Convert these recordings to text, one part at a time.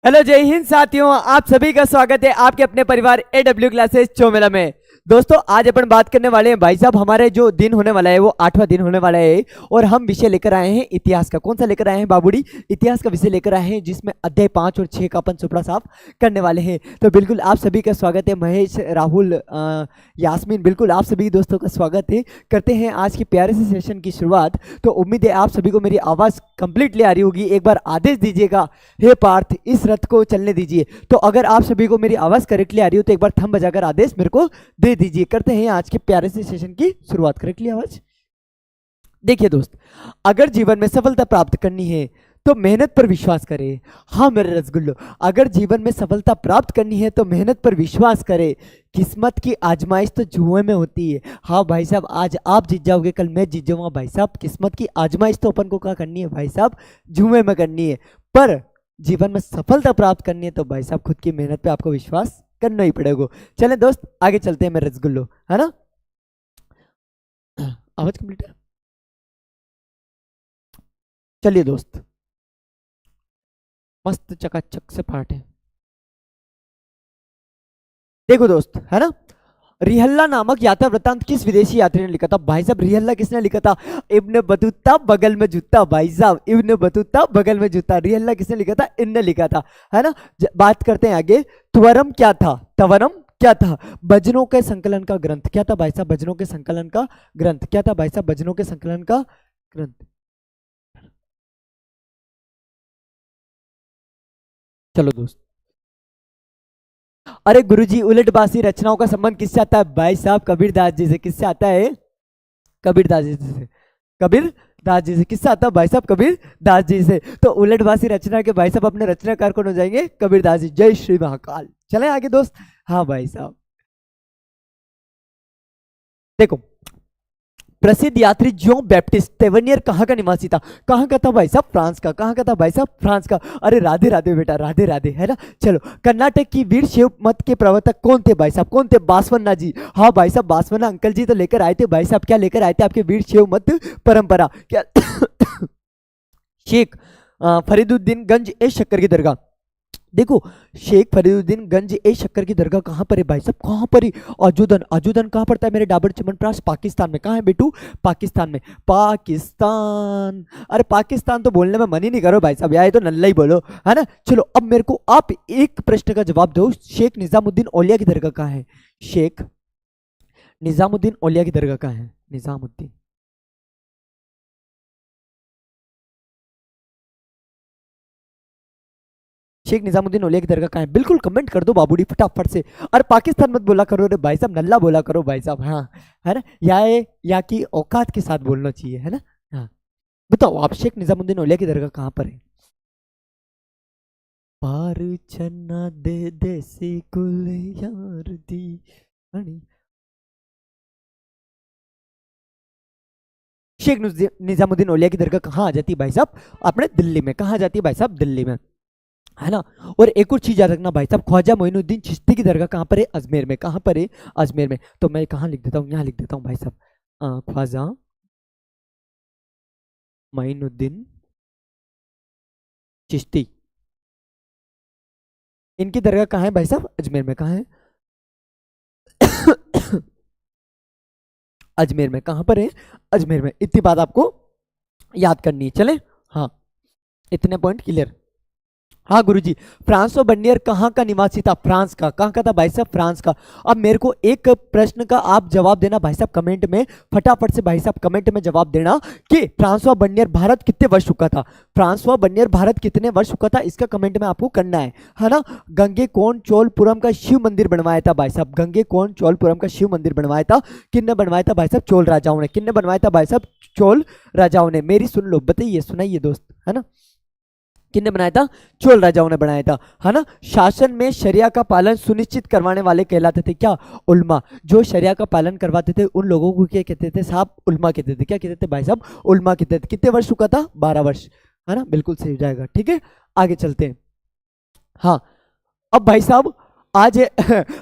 Hello जय हिंद साथियों, आप सभी का स्वागत है आपके अपने परिवार AW क्लासेस चोमेला में। दोस्तों आज अपन बात करने वाले हैं भाई साहब, हमारे जो दिन होने वाला है वो 8वां दिन होने वाला है और हम विषय लेकर आए हैं इतिहास का। कौन सा लेकर आए हैं बाबूड़ी? इतिहास का विषय लेकर आए हैं जिसमें अध्याय 5 और 6 का अपन चुपड़ा साफ करने वाले हैं। तो बिल्कुल आप सभी का स्वागत है। महेश, राहुल, यास्मीन, बिल्कुल आप सभी दोस्तों का स्वागत है। करते हैं आज के प्यारे से सेशन की शुरुआत। तो उम्मीद है आप सभी को मेरी आवाज़ कंप्लीटली आ रही होगी। एक बार आदेश दीजिएगा, हे पार्थ इस रथ को चलने दीजिए। तो अगर आप सभी को मेरी आवाज़ करेक्टली आ रही हो तो एक बार थंब बजाकर आदेश मेरे को दे दीजिए। करते हैं आज के प्यारे से सेशन की शुरुआत। करेक्टली आवाज देखिए दोस्त, अगर जीवन में सफलता प्राप्त करनी है तो मेहनत पर विश्वास करें। हाँ मेरे रसगुल्लो, अगर जीवन में सफलता प्राप्त करनी है तो मेहनत पर विश्वास करें। किस्मत की आजमाइश तो जुए में होती है। हाँ भाई साहब, आज आप जीत जाओगे कल मैं जीत जाऊंगा भाई साहब। किस्मत की आजमाइश तो अपन को क्या करनी है भाई साहब? जुए में करनी है। पर जीवन में सफलता प्राप्त करनी है तो भाई साहब खुद की मेहनत पे आपको विश्वास करना ही पड़ेगा। चलें दोस्त आगे चलते हैं मेरे रसगुल्लो, है ना? आवाज कंप्लीट है? चलिए दोस्त, मस्त चकाचक से पाठ है। देखो दोस्त, है ना, रिहल्ला नामक यात्रा वृत्तांत किस विदेशी यात्री ने लिखा था? भाई साहब रिहल्ला किसने लिखा था? इब्न बतूता बगल में जूता। भाई साहब इब्न बतूता बगल में जूता, रिहल्ला किसने लिखा था? इनने लिखा था, है ना। बात करते हैं आगे। त्वरम क्या था? तवरम क्या था? भजनों के संकलन का ग्रंथ क्या था भाई साहब? भजनों के संकलन का ग्रंथ क्या था भाई साहब? भजनों के संकलन का ग्रंथ। चलो दोस्त, अरे गुरुजी उलटबासी रचनाओं का संबंध किससे आता है भाई साहब? कबीरदास जी से। किससे आता है? कबीरदास जी से। कबीरदास जी से किससे आता है भाई साहब? कबीरदास जी से। तो उलटबासी रचना के भाई साहब अपने रचनाकार कौन हो जाएंगे? कबीरदास जी। जय श्री महाकाल। चले आगे दोस्त। हाँ भाई साहब देखो, प्रसिद्ध यात्री जॉन बैप्टिस्ट तेवनियर कहाँ का निवासी था? कहाँ का था भाई साहब? फ्रांस का। कहाँ का था भाई साहब? फ्रांस का। अरे राधे राधे बेटा, राधे राधे, है ना। चलो, कर्नाटक की वीर शैव मत के प्रवर्तक कौन थे भाई साहब? कौन थे? बासवन्ना जी। हाँ भाई साहब, बासवन्ना अंकल जी तो लेकर आए थे भाई साहब। क्या लेकर आए थे आपके वीर शैव मत परंपरा? क्या? शेख फरीदुद्दीन गंज ए शक्कर की दरगाह। देखो, शेख फरीदुद्दीन गंज ए शक्कर की दरगाह कहाँ पर है भाई साहब? कहाँ पर है? अजूदन। अजूदन कहाँ पड़ता है मेरे डाबर चमनप्राश? पाकिस्तान में। कहाँ है बेटू? पाकिस्तान में। पाकिस्तान। अरे पाकिस्तान तो बोलने में मन ही नहीं करो भाई साहब, यार ये तो नल्ला ही बोलो, है ना। चलो अब मेरे को आप एक प्रश्न का जवाब दो। शेख निजामुद्दीन औलिया की दरगाह कहाँ है? शेख निजामुद्दीन औलिया की दरगाह कहाँ है? निजामुद्दीन। शेख निजामुद्दीन औलिया की दरगाह कहाँ है? बिल्कुल कमेंट कर दो बाबूडी फटाफट से। और पाकिस्तान मत बोला करो रे भाई साहब, नल्ला बोला करो भाई साहब, हाँ, है ना। या की औकात के साथ बोलना चाहिए, है ना। हाँ बताओ आप, शेख निजामुद्दीन औलिया की दरगाह कहाँ पर है? पार चन्ना दे देसी कुल यार दी हनी। शेख निजामुद्दीन औलिया की दरगाह कहाँ आ जाती है भाई साहब? अपने दिल्ली में। कहाँ जाती है भाई साहब? दिल्ली में, है ना। और एक और चीज याद रखना भाई साहब, ख्वाजा मोइनुद्दीन चिश्ती की दरगाह कहाँ पर है? अजमेर में। कहाँ पर है? अजमेर में। तो मैं कहाँ लिख देता हूँ? यहाँ लिख देता हूँ भाई साहब, ख्वाजा मोइनुद्दीन चिश्ती, इनकी दरगाह कहाँ है भाई साहब? अजमेर में। कहाँ है? अजमेर में। कहाँ पर है? अजमेर में। इतनी बात आपको याद करनी है। चले, हाँ, इतने पॉइंट क्लियर। हाँ गुरुजी, फ्रांसो बर्नियर कहाँ का निवासी था? फ्रांस का। कहाँ का था भाई साहब? फ्रांस का। अब मेरे को एक प्रश्न का आप जवाब देना भाई साहब कमेंट में, फटाफट से भाई साहब कमेंट में जवाब देना कि फ्रांसवा बर्नियर भारत कितने वर्ष रुका था? फ्रांसवा बर्नियर भारत कितने वर्ष रुका था, इसका कमेंट में आपको करना है ना। गंगेकोंड चोलपुरम का शिव मंदिर बनवाया था भाई साहब? गंगेकोंड चोलपुरम का शिव मंदिर बनवाया था किसने बनवाया था भाई साहब? चोल राजाओं ने। किसने बनवाया था भाई साहब? चोल राजाओं ने। मेरी सुन लो, बताइए, सुनाइए दोस्त, है ना। किसने बनाया था? चोल राजाओं ने बनाया था, है ना। शासन में शरिया का पालन सुनिश्चित करवाने वाले कहलाते थे क्या? उल्मा। जो शरिया का पालन करवाते थे उन लोगों को क्या कहते थे साहब? उल्मा कहते थे। क्या कहते थे भाई साहब? उल्मा कहते थे। कितने वर्ष रुका था? 12 वर्ष, है ना। बिल्कुल सही हो जाएगा, ठीक है। आगे चलते हैं। हाँ, अब भाई साहब आज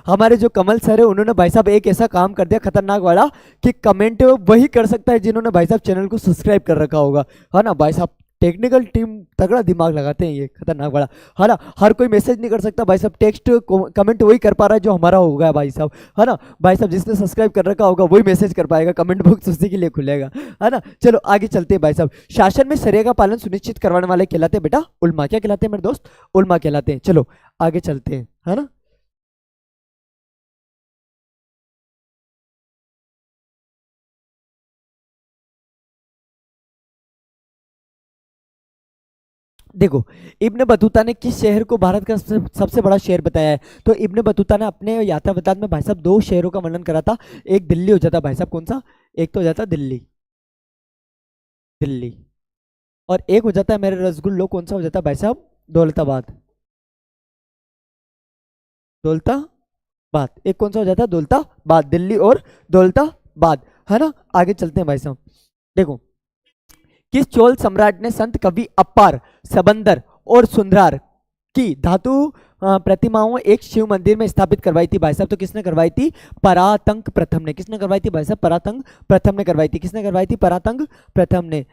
हमारे जो कमल सर है उन्होंने भाई साहब एक ऐसा काम कर दिया खतरनाक वाला कि कमेंट वही कर सकता है जिन्होंने भाई साहब चैनल को सब्सक्राइब कर रखा होगा, है ना भाई साहब। टेक्निकल टीम तगड़ा दिमाग लगाते हैं, ये खतरनाक बड़ा, है ना। हर कोई मैसेज नहीं कर सकता भाई साहब, टेक्स्ट कमेंट वही कर पा रहा है जो हमारा होगा भाई साहब, है ना। भाई साहब जिसने सब्सक्राइब कर रखा होगा वही मैसेज कर पाएगा, कमेंट बॉक्स उसी के लिए खुलेगा, है ना। चलो आगे चलते हैं भाई साहब। शासन में शरिया का पालन सुनिश्चित करवाने वाले कहलाते हैं बेटा उलमा। क्या कहलाते हैं मेरे दोस्त? उलमा कहलाते हैं। चलो आगे चलते हैं, है ना। देखो, इब्न बतूता ने किस शहर को भारत का सबसे बड़ा शहर बताया है? तो इब्न बतूता ने अपने यात्रा वृत्तांत में भाई साहब दो शहरों का वर्णन करा था। एक दिल्ली हो जाता भाई साहब, कौन सा? एक तो हो जाता दिल्ली, दिल्ली, और एक हो जाता है मेरे रसगुल्लो, कौन सा हो जाता है भाई साहब? दौलताबाद, दौलताबाद। एक कौन सा हो जाता है? दौलताबाद, दिल्ली और दौलताबाद, है ना। आगे चलते हैं भाई साहब। देखो, किस चोल सम्राट ने संत कवि अप्पार, सबंदर और सुंदरार की धातु प्रतिमाओं एक शिव मंदिर में स्थापित करवाई थी भाई साहब? तो किसने करवाई थी? परातंक प्रथम ने। किसने करवाई थी भाई साहब? परातंक प्रथम ने करवाई थी। किसने करवाई थी? परातंक प्रथम ने।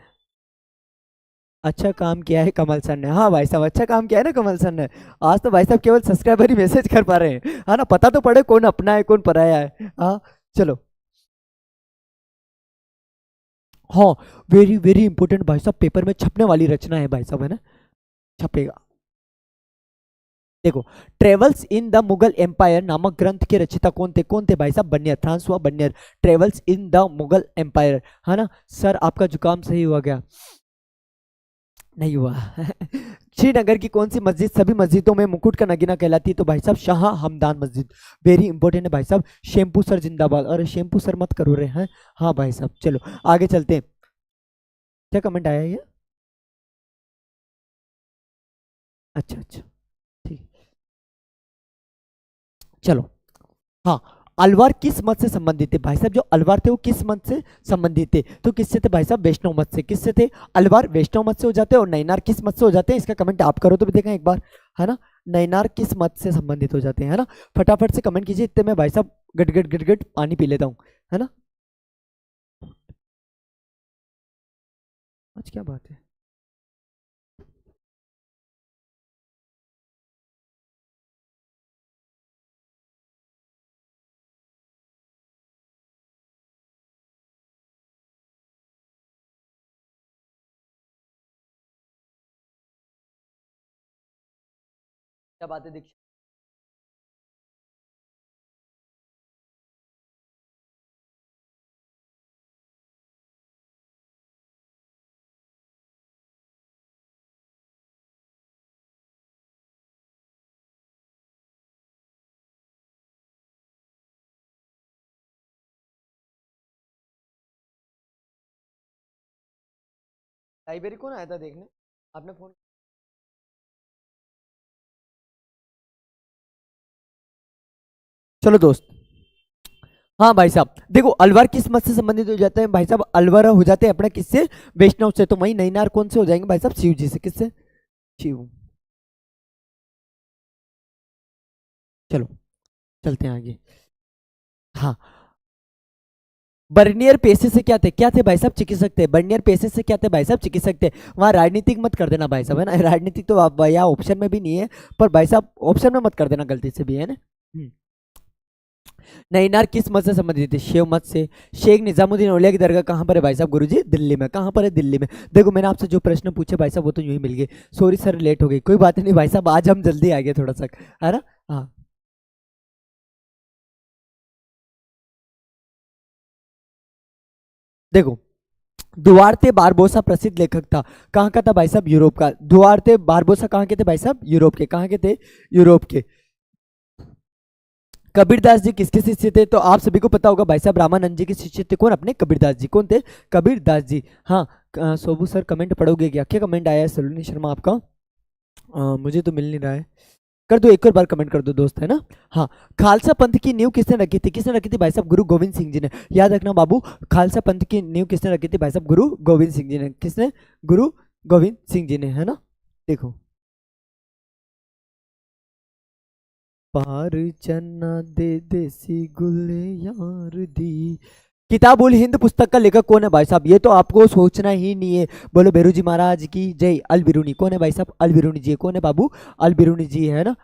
अच्छा काम किया है कमल सर ने। हाँ भाई साहब, अच्छा काम किया है ना कमल सर ने। आज तो भाई साहब केवल सब्सक्राइबर ही मैसेज कर पा रहे हैं, है ना। पता तो पड़े कौन अपना है कौन पराया है। हाँ चलो। हाँ, वेरी वेरी इंपॉर्टेंट भाई साहब, पेपर में छपने वाली रचना है भाई साहब, है ना, छपेगा। देखो, Travels in the Mughal Empire नामक ग्रंथ के रचयिता कौन थे भाई साहब? Bernier, François Bernier. Travels in the Mughal Empire, है ना। सर आपका जुकाम सही हुआ क्या? नहीं हुआ। श्रीनगर की कौन सी मस्जिद सभी मस्जिदों में मुकुट का नगीना कहलाती है? तो भाई साहब शाह हमदान मस्जिद। वेरी इंपॉर्टेंट है भाई साहब। शेम्पू सर जिंदाबाद। अरे शेम्पू सर मत करो रे, हैं। हाँ भाई साहब चलो आगे चलते हैं। क्या कमेंट आया है ये? अच्छा अच्छा, ठीक, चलो। हाँ, अलवार किस मत से संबंधित थे भाई साहब? जो अलवार थे वो किस मत से संबंधित थे? तो किससे थे भाई साहब? वैष्णव मत से। किससे थे? अलवार वैष्णव मत से हो जाते हैं। और नैनार किस मत से हो जाते हैं? इसका कमेंट आप करो तो भी देखा एक बार, है ना। नैनार किस मत से संबंधित हो जाते हैं, है ना। फटाफट से कमेंट कीजिए, इतने मैं भाई साहब गट गट गट गट पानी पी लेता हूँ, है ना। आज क्या बात है? क्या बात है दीक्षित? लाइब्रेरी कौन आया था देखने? आपने फोन? चलो दोस्त। हाँ भाई साहब, देखो अलवर किस मत से संबंधित हो जाते हैं भाई साहब? अलवर हो जाते हैं अपने किससे? वैष्णव से। तो वही नैनार कौन से हो जाएंगे भाई साहब? शिव जी से। किससे? शिव। चलो चलते हैं आगे। हाँ, बर्नियर पेशे से क्या थे भाई साहब? चिकित्सक थे। बर्नियर पेशे से क्या थे भाई साहब? चिकित्सक थे। वहाँ राजनीतिक मत कर देना भाई साहब, है ना। राजनीतिक तो आप यहाँ ऑप्शन में भी नहीं है, पर भाई साहब ऑप्शन में मत कर देना गलती से भी, है ना। नैनार किस मत से संबंधित है? शिव मत से। शेख निजामुद्दीन औलिया की दरगाह कहाँ पर है भाई साहब? गुरुजी दिल्ली में। कहाँ पर है? दिल्ली में। देखो मैंने आपसे जो प्रश्न पूछे भाई साहब वो तो यूं ही मिल गए। सॉरी सर लेट हो गई, कोई बात नहीं भाई साहब, आज हम जल्दी आ गए थोड़ा सा, है ना। हाँ देखो, दुआर्ते बारबोसा प्रसिद्ध लेखक था। कहाँ का था भाई साहब? यूरोप का। दुआर्ते बारबोसा कहाँ के थे भाई साहब? यूरोप के। कहाँ के थे? यूरोप के। कबीरदास जी किसके शिष्य थे? तो आप सभी को पता होगा भाई साहब, रामानंद जी के शिष्य थे। कौन? अपने कबीरदास जी। कौन थे? कबीरदास जी। हाँ। सोबू सर कमेंट पढ़ोगे क्या? क्या कमेंट आया है सलोनी शर्मा आपका? मुझे तो मिल नहीं रहा है। कर दो, एक और बार कमेंट कर दो दोस्त, है ना। हाँ, खालसा पंथ की नींव किसने रखी थी? किसने रखी थी भाई साहब? गुरु गोविंद सिंह जी ने। याद रखना बाबू, खालसा पंथ की नींव किसने रखी थी भाई साहब? गुरु गोविंद सिंह जी ने। किसने? गुरु गोविंद सिंह जी ने, है ना। देखो, पार चन्ना दे देसी गुल यार दी, किताब उल हिंद पुस्तक का लेखक कौन है भाई साहब? ये तो आपको सोचना ही नहीं है। बोलो बेरू जी महाराज की जय। अल बिरूनी कौन है भाई साहब? अल बिरूनी जी कौन है बाबू? अल बिरूनी जी है ना,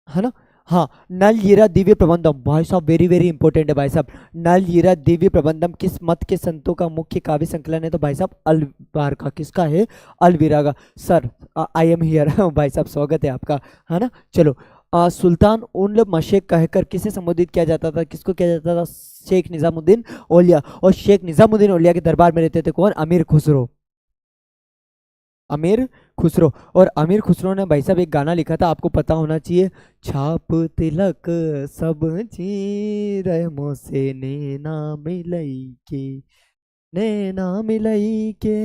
है ना। हाँ, नल हीरा दिव्य प्रबंधम भाई साहब वेरी वेरी इंपॉर्टेंट है भाई साहब। नल हीरा दिव्य प्रबंधम किस मत के संतों का मुख्य काव्य संकलन है? तो भाई साहब अलवार का। किसका है? अलवीरा का। सर आई एम हियर भाई साहब स्वागत है आपका, है ना। चलो, सुल्तान उल मशेक कहकर किसे संबोधित किया जाता था? किसको किया जाता था? शेख निजामुद्दीन औलिया। और शेख निजामुद्दीन औलिया के दरबार में रहते थे कौन? अमीर खुसरो। अमीर खुसरो। और अमीर खुसरो ने भाई साहब एक गाना लिखा था, आपको पता होना चाहिए। छाप तिलक सब चीर मोसे नैना मिलई के, नैना मिलई के,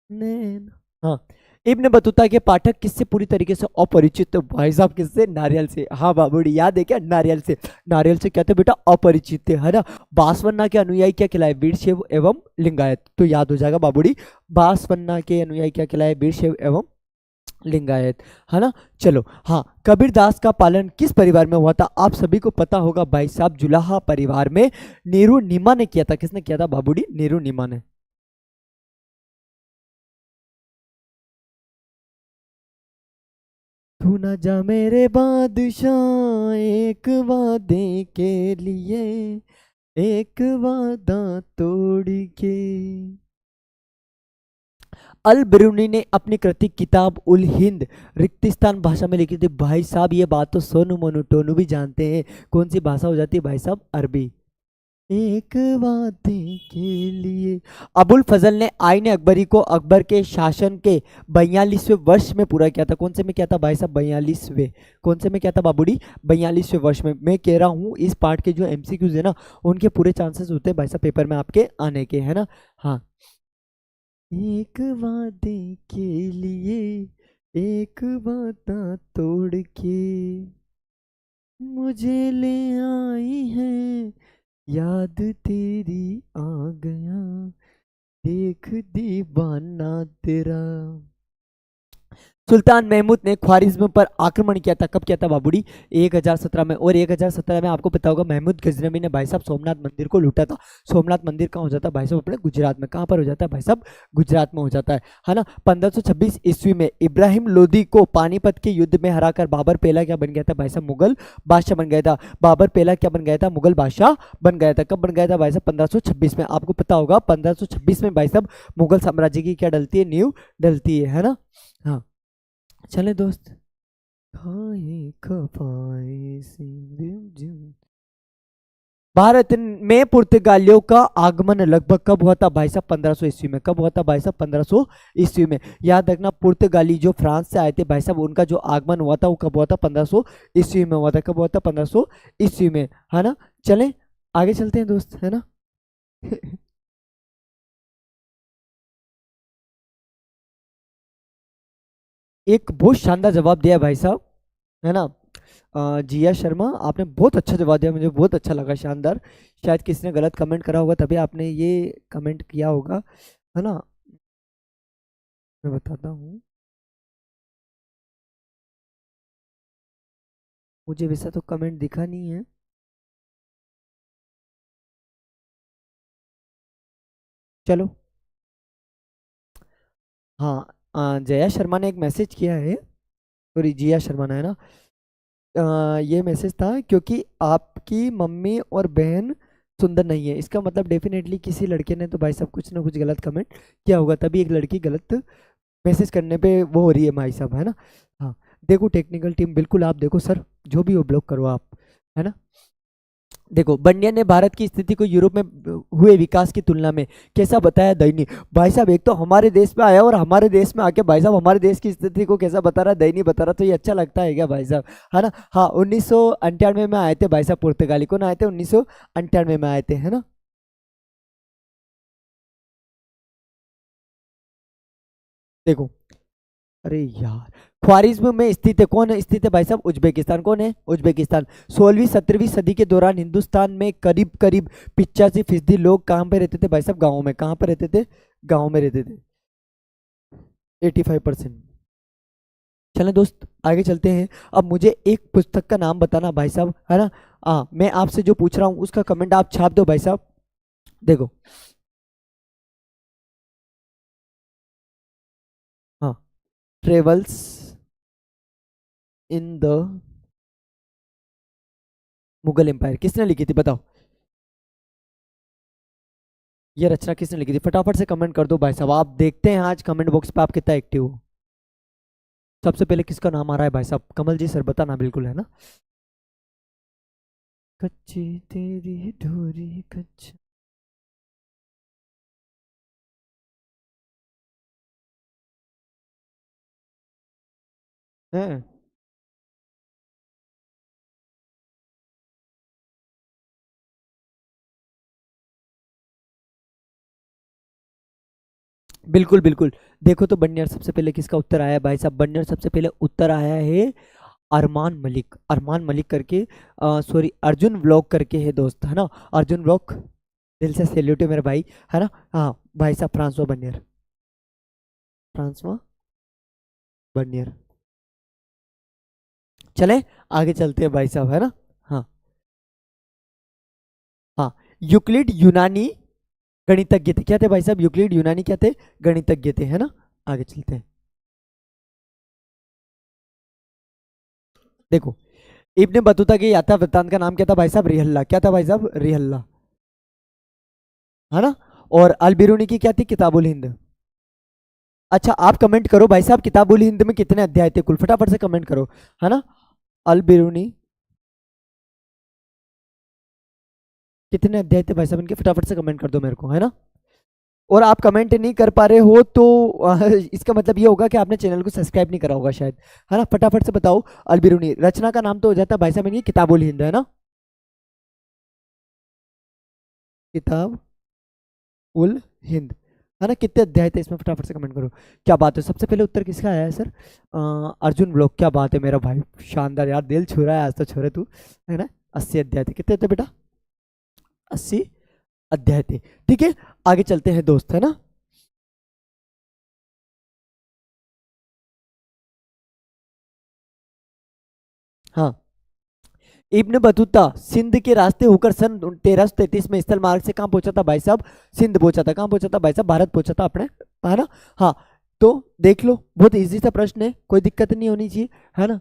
नैना। हाँ, इब्न बतूता के पाठक किससे पूरी तरीके से अपरिचित? तो भाई साहब किससे? नारियल से। हाँ बाबूड़ी याद है क्या? नारियल से। नारियल से क्या थे बेटा? अपरिचित थे, है ना। बासवन्ना के अनुयायी क्या खिलाए? वीरशैव एवं लिंगायत। तो याद हो जाएगा बाबूड़ी, बासवन्ना के अनुयायी क्या खिलाए? वीरशैव एवं लिंगायत, है ना। चलो, हाँ, कबीरदास का पालन किस परिवार में हुआ था? आप सभी को पता होगा भाई साहब, जुलाहा परिवार में। नीरू नीमा ने किया था। किसने किया था बाबूड़ी? नीरू नीमा ने। तू न जा मेरे बादशाह एक वादे के लिए, एक वादा तोड़ के। अल बिरूनी ने अपनी कृति किताब उल हिंद रिक्तिस्तान भाषा में लिखी थी। भाई साहब ये बात तो सोनू मोनू टोनू भी जानते हैं। कौन सी भाषा हो जाती है भाई साहब? अरबी। एक वादे के लिए। अबुल फजल ने आईन अकबरी को अकबर के शासन के 42वें वर्ष में पूरा किया था। कौन से में क्या था भाई साहब? 42वें। कौन से में क्या था बाबूड़ी? 42वें वर्ष में। मैं कह रहा हूँ इस पार्ट के जो एमसीक्यूज है ना, उनके पूरे चांसेस होते हैं भाई साहब पेपर में आपके आने के, है ना। हाँ, एक वादे के लिए, एक वादा तोड़ के, मुझे ले आई है याद तेरी, आ गया देख दीवाना तेरा। सुल्तान महमूद ने ख्वारिज्म पर आक्रमण किया था। कब किया था बाबूड़ी? 1017 में। और 1017 में आपको पता होगा महमूद गजनवी ने भाई साहब सोमनाथ मंदिर को लूटा था। सोमनाथ मंदिर कहाँ हो जाता है भाई साहब? अपने गुजरात में। कहाँ पर हो जाता है भाई साहब? गुजरात में हो जाता है ना। 1526 ईस्वी में इब्राहिम लोदी को पानीपत के युद्ध में हराकर बाबर पहला क्या बन गया था भाई साहब? मुगल बादशाह बन गया था। बाबर पहला क्या बन गया था? मुगल बादशाह बन गया था। कब बन गया था भाई साहब? 1526 में। आपको पता होगा 1526 में भाई साहब मुगल साम्राज्य की क्या डलती है? नींव डलती है ना। हाँ, चले दोस्त। खाए खपाए से रिमझिम। भारत में पुर्तगालियों का आगमन लगभग कब हुआ था भाई साहब? 1500 ईस्वी में। कब हुआ था भाई साहब? 1500 ईस्वी में। याद रखना, पुर्तगाली जो फ्रांस से आए थे भाई साहब, उनका जो आगमन हुआ था वो कब हुआ था? 1500 ईस्वी में हुआ था। कब हुआ था? 1500 ईस्वी में, है ना। चलें आगे चलते हैं दोस्त, है ना। एक बहुत शानदार जवाब दिया भाई साहब, है ना। जिया शर्मा, आपने बहुत अच्छा जवाब दिया, मुझे बहुत अच्छा लगा, शानदार। शायद किसी ने गलत कमेंट करा होगा तभी आपने ये कमेंट किया होगा, है ना। मैं बताता हूँ, मुझे वैसा तो कमेंट दिखा नहीं है। चलो, हाँ, जया शर्मा ने एक मैसेज किया है। सॉरी, जिया शर्मा ने, है ना। ये मैसेज था, क्योंकि आपकी मम्मी और बहन सुंदर नहीं है। इसका मतलब डेफिनेटली किसी लड़के ने तो भाई साहब कुछ ना कुछ गलत कमेंट किया होगा, तभी एक लड़की गलत मैसेज करने पे वो हो रही है भाई साहब, है ना। हाँ, देखो टेक्निकल टीम, बिल्कुल आप देखो सर, जो भी हो ब्लॉक करो आप, है ना। देखो, बंडिया ने भारत की स्थिति को यूरोप में हुए विकास की तुलना में कैसा बताया? दयनीय। भाई साहब एक तो हमारे देश में आया और हमारे देश में आके भाई साहब हमारे देश की स्थिति को कैसा बता रहा? दयनीय बता रहा। तो ये अच्छा लगता है क्या भाई साहब? है ना। हाँ, 1998 में आए थे भाई साहब पुर्तगाली। कौन आए थे? 1998 में आए थे, है ना। देखो, अरे यार, ख्वारिज्म में स्थित है। कौन है स्थित है भाई साहब? उज्बेकिस्तान। कौन है? उज्बेकिस्तान। 16वीं 17वीं सदी के दौरान हिंदुस्तान में करीब करीब 85% लोग कहाँ पे रहते थे भाई साहब? गाँव में। कहाँ पे रहते थे? गाँव में रहते थे। 85%। चलें दोस्त आगे चलते हैं। अब मुझे एक पुस्तक का नाम बताना भाई साहब, है ना। हाँ, मैं आपसे जो पूछ रहा हूँ उसका कमेंट आप छाप दो भाई साहब। देखो, हाँ, Travels in the Mughal Empire किसने लिखी थी बताओ। ये रचना किसने लिखी थी, फटाफट से कमेंट कर दो भाई साहब। आप देखते हैं आज कमेंट बॉक्स पे आप कितना एक्टिव हो। सबसे पहले किसका नाम आ रहा है भाई साहब, कमल जी सर बताना बिल्कुल, है ना। कच्ची तेरी डोरी कच्चा। है, बिल्कुल बिल्कुल। देखो तो बन्यर सबसे पहले किसका उत्तर आया है भाई साहब, बन्यर सबसे पहले उत्तर आया है अरमान मलिक, अरमान मलिक करके, सॉरी अर्जुन व्लॉग करके है दोस्त, है ना। अर्जुन व्लॉग, दिल से सैल्यूट है मेरे भाई, है ना। हाँ भाई साहब, फ्रांसवा बन्यर, फ्रांसवा बन्यर। चले आगे चलते हैं भाई साहब, है ना। हाँ हाँ, यूक्लिड यूनानी गणितज्ञ थे, क्या थे भाई साहब, यूक्लिड यूनानी क्या थे, गणितज्ञ थे, है ना। आगे चलते हैं। देखो, इब्ने बतूता के यात्रा वृत्तांत का नाम क्या था भाई साहब, रिहल्ला, क्या था भाई साहब, रिहल्ला, है ना। और अल बिरूनी की क्या थी, किताबुल हिंद। अच्छा आप कमेंट करो भाई साहब, किताबुल हिंद में कितने अध्याय थे कुल, फटाफट से कमेंट करो, है ना। अल बिरूनी कितने अध्याय थे भाई साहब इनके, फटाफट से कमेंट कर दो मेरे को, है ना। और आप कमेंट नहीं कर पा रहे हो तो इसका मतलब ये होगा कि आपने चैनल को सब्सक्राइब नहीं करा होगा शायद, है ना। फटाफट से बताओ, अल बिरूनी रचना का नाम तो हो जाता है भाई साहब इनकी किताबुल हिंद, है ना। किताब उल हिंद, है ना। कितने अध्याय थे इसमें, फटाफट से कमेंट करो। क्या बात है, सबसे पहले उत्तर किसका आया है सर, अर्जुन ब्लॉक, क्या बात है मेरा भाई, शानदार यार, दिल छू रहा है आज तो छोरे तू, है ना। 80 अध्याय थे, कितने थे बेटा, 80 अध्याय थे। ठीक है, आगे चलते हैं दोस्त, है ना। हाँ, इब्न बतूता सिंध के रास्ते होकर सन 1333 में स्थल मार्ग से कहाँ पहुंचा था भाई साहब, सिंध पहुंचा था, कहाँ पहुंचा था भाई साहब, भारत पहुंचा था अपने, है ना। हाँ, तो देख लो, बहुत इजी सा प्रश्न है, कोई दिक्कत नहीं होनी चाहिए, है ना।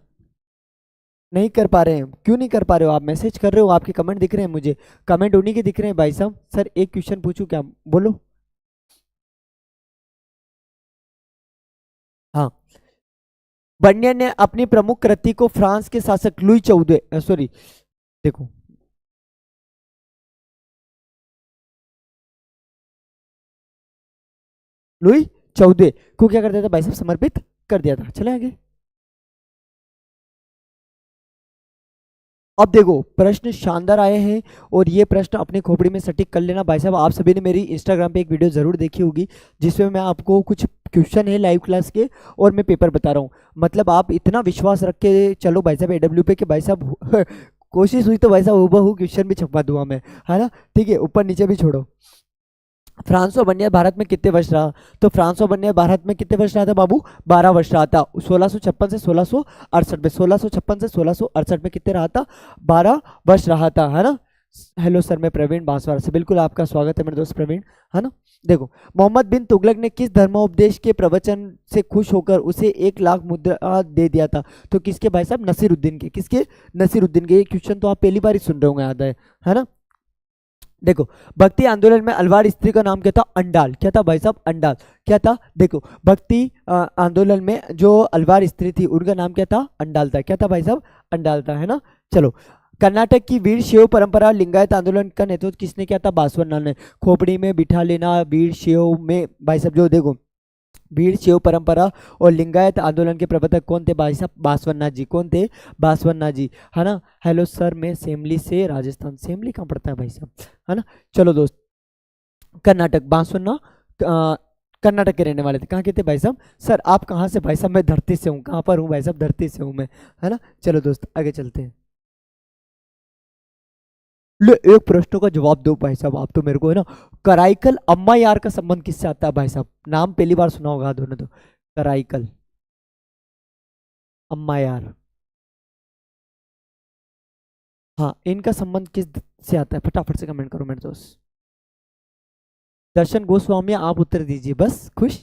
नहीं कर पा रहे हैं, क्यों नहीं कर पा रहे हो, आप मैसेज कर रहे हो, आपके कमेंट दिख रहे हैं मुझे, कमेंट उन्हीं के दिख रहे हैं भाई साहब। सर एक क्वेश्चन पूछूं क्या, बोलो। हाँ, बर्नियर ने अपनी प्रमुख कृति को फ्रांस के शासक लुई 14, सॉरी, देखो, लुई 14 को क्या कर दिया था भाई साहब, समर्पित कर दिया था। चले आगे। अब देखो, प्रश्न शानदार आए हैं, और ये प्रश्न अपने खोपड़ी में सटीक कर लेना भाई साहब। आप सभी ने मेरी इंस्टाग्राम पे एक वीडियो जरूर देखी होगी, जिसमें मैं आपको कुछ क्वेश्चन है लाइव क्लास के, और मैं पेपर बता रहा हूँ। मतलब आप इतना विश्वास रख के चलो भाई साहब एडब्ल्यू पे, कि भाई साहब कोशिश हुई तो भाई साहब हूबहू क्वेश्चन भी छपवा दूंगा मैं, है ना। ठीक है, ऊपर नीचे भी छोड़ो। फ्रांसो बर्नियर भारत में कितने वर्ष रहा, तो फ्रांसो बर्नियर भारत में कितने वर्ष रहा था बाबू, 12 वर्ष रहा था, 1656 से 1668 में, 1656 से 1668 में कितने रहा था, 12 वर्ष रहा था, है ना। हेलो सर, मैं प्रवीण बांसवाड़ा से, बिल्कुल आपका स्वागत है मेरे दोस्त प्रवीण, है ना। देखो, मोहम्मद बिन तुगलक ने किस धर्मोपदेश के प्रवचन से खुश होकर उसे 1 लाख मुद्रा दे दिया था, तो किसके भाई साहब, नसीरुद्दीन के, किसके, नसीरुद्दीन के। ये क्वेश्चन तो आप पहली बार ही सुन रहे होंगे, याद है ना। देखो, भक्ति आंदोलन में अलवार स्त्री का नाम क्या था, अंडाल, क्या था भाई साहब, अंडाल, क्या था। देखो, भक्ति आंदोलन में जो अलवार स्त्री थी उनका नाम क्या था, अंडाल था, क्या था भाई साहब, अंडाल था, है ना। चलो, कर्नाटक की वीर शैव परंपरा लिंगायत आंदोलन का नेतृत्व किसने किया था, बासवन ने। खोपड़ी में बिठा लेना, वीर शैव में भाई साहब, जो देखो, भीड़ शैव परंपरा और लिंगायत आंदोलन के प्रवर्तक कौन थे भाई साहब, बासवन्ना जी, कौन थे, बासवन्ना जी, है ना। हेलो सर, मैं सेमली से राजस्थान, सेमली कहाँ पड़ता है भाई साहब, है ना। चलो दोस्त, कर्नाटक, बासवन्ना, कर्नाटक के रहने वाले थे, कहाँ के थे भाई साहब, सर आप कहाँ से भाई साहब, मैं धरती से हूँ, कहाँ पर हूँ भाई साहब, धरती से हूँ मैं, है ना। चलो दोस्त आगे चलते हैं। ले, एक प्रश्न का जवाब दो भाई साहब, आप तो मेरे को, है ना। कराईकल अम्मा यार का संबंध किससे आता है भाई साहब, नाम पहली बार सुना होगा दोनों तो, कराईकल अम्मा यार, हाँ, इनका संबंध किस से आता है, फटाफट से कमेंट करो मेरे दोस्त। दर्शन गोस्वामी, आप उत्तर दीजिए, बस खुश।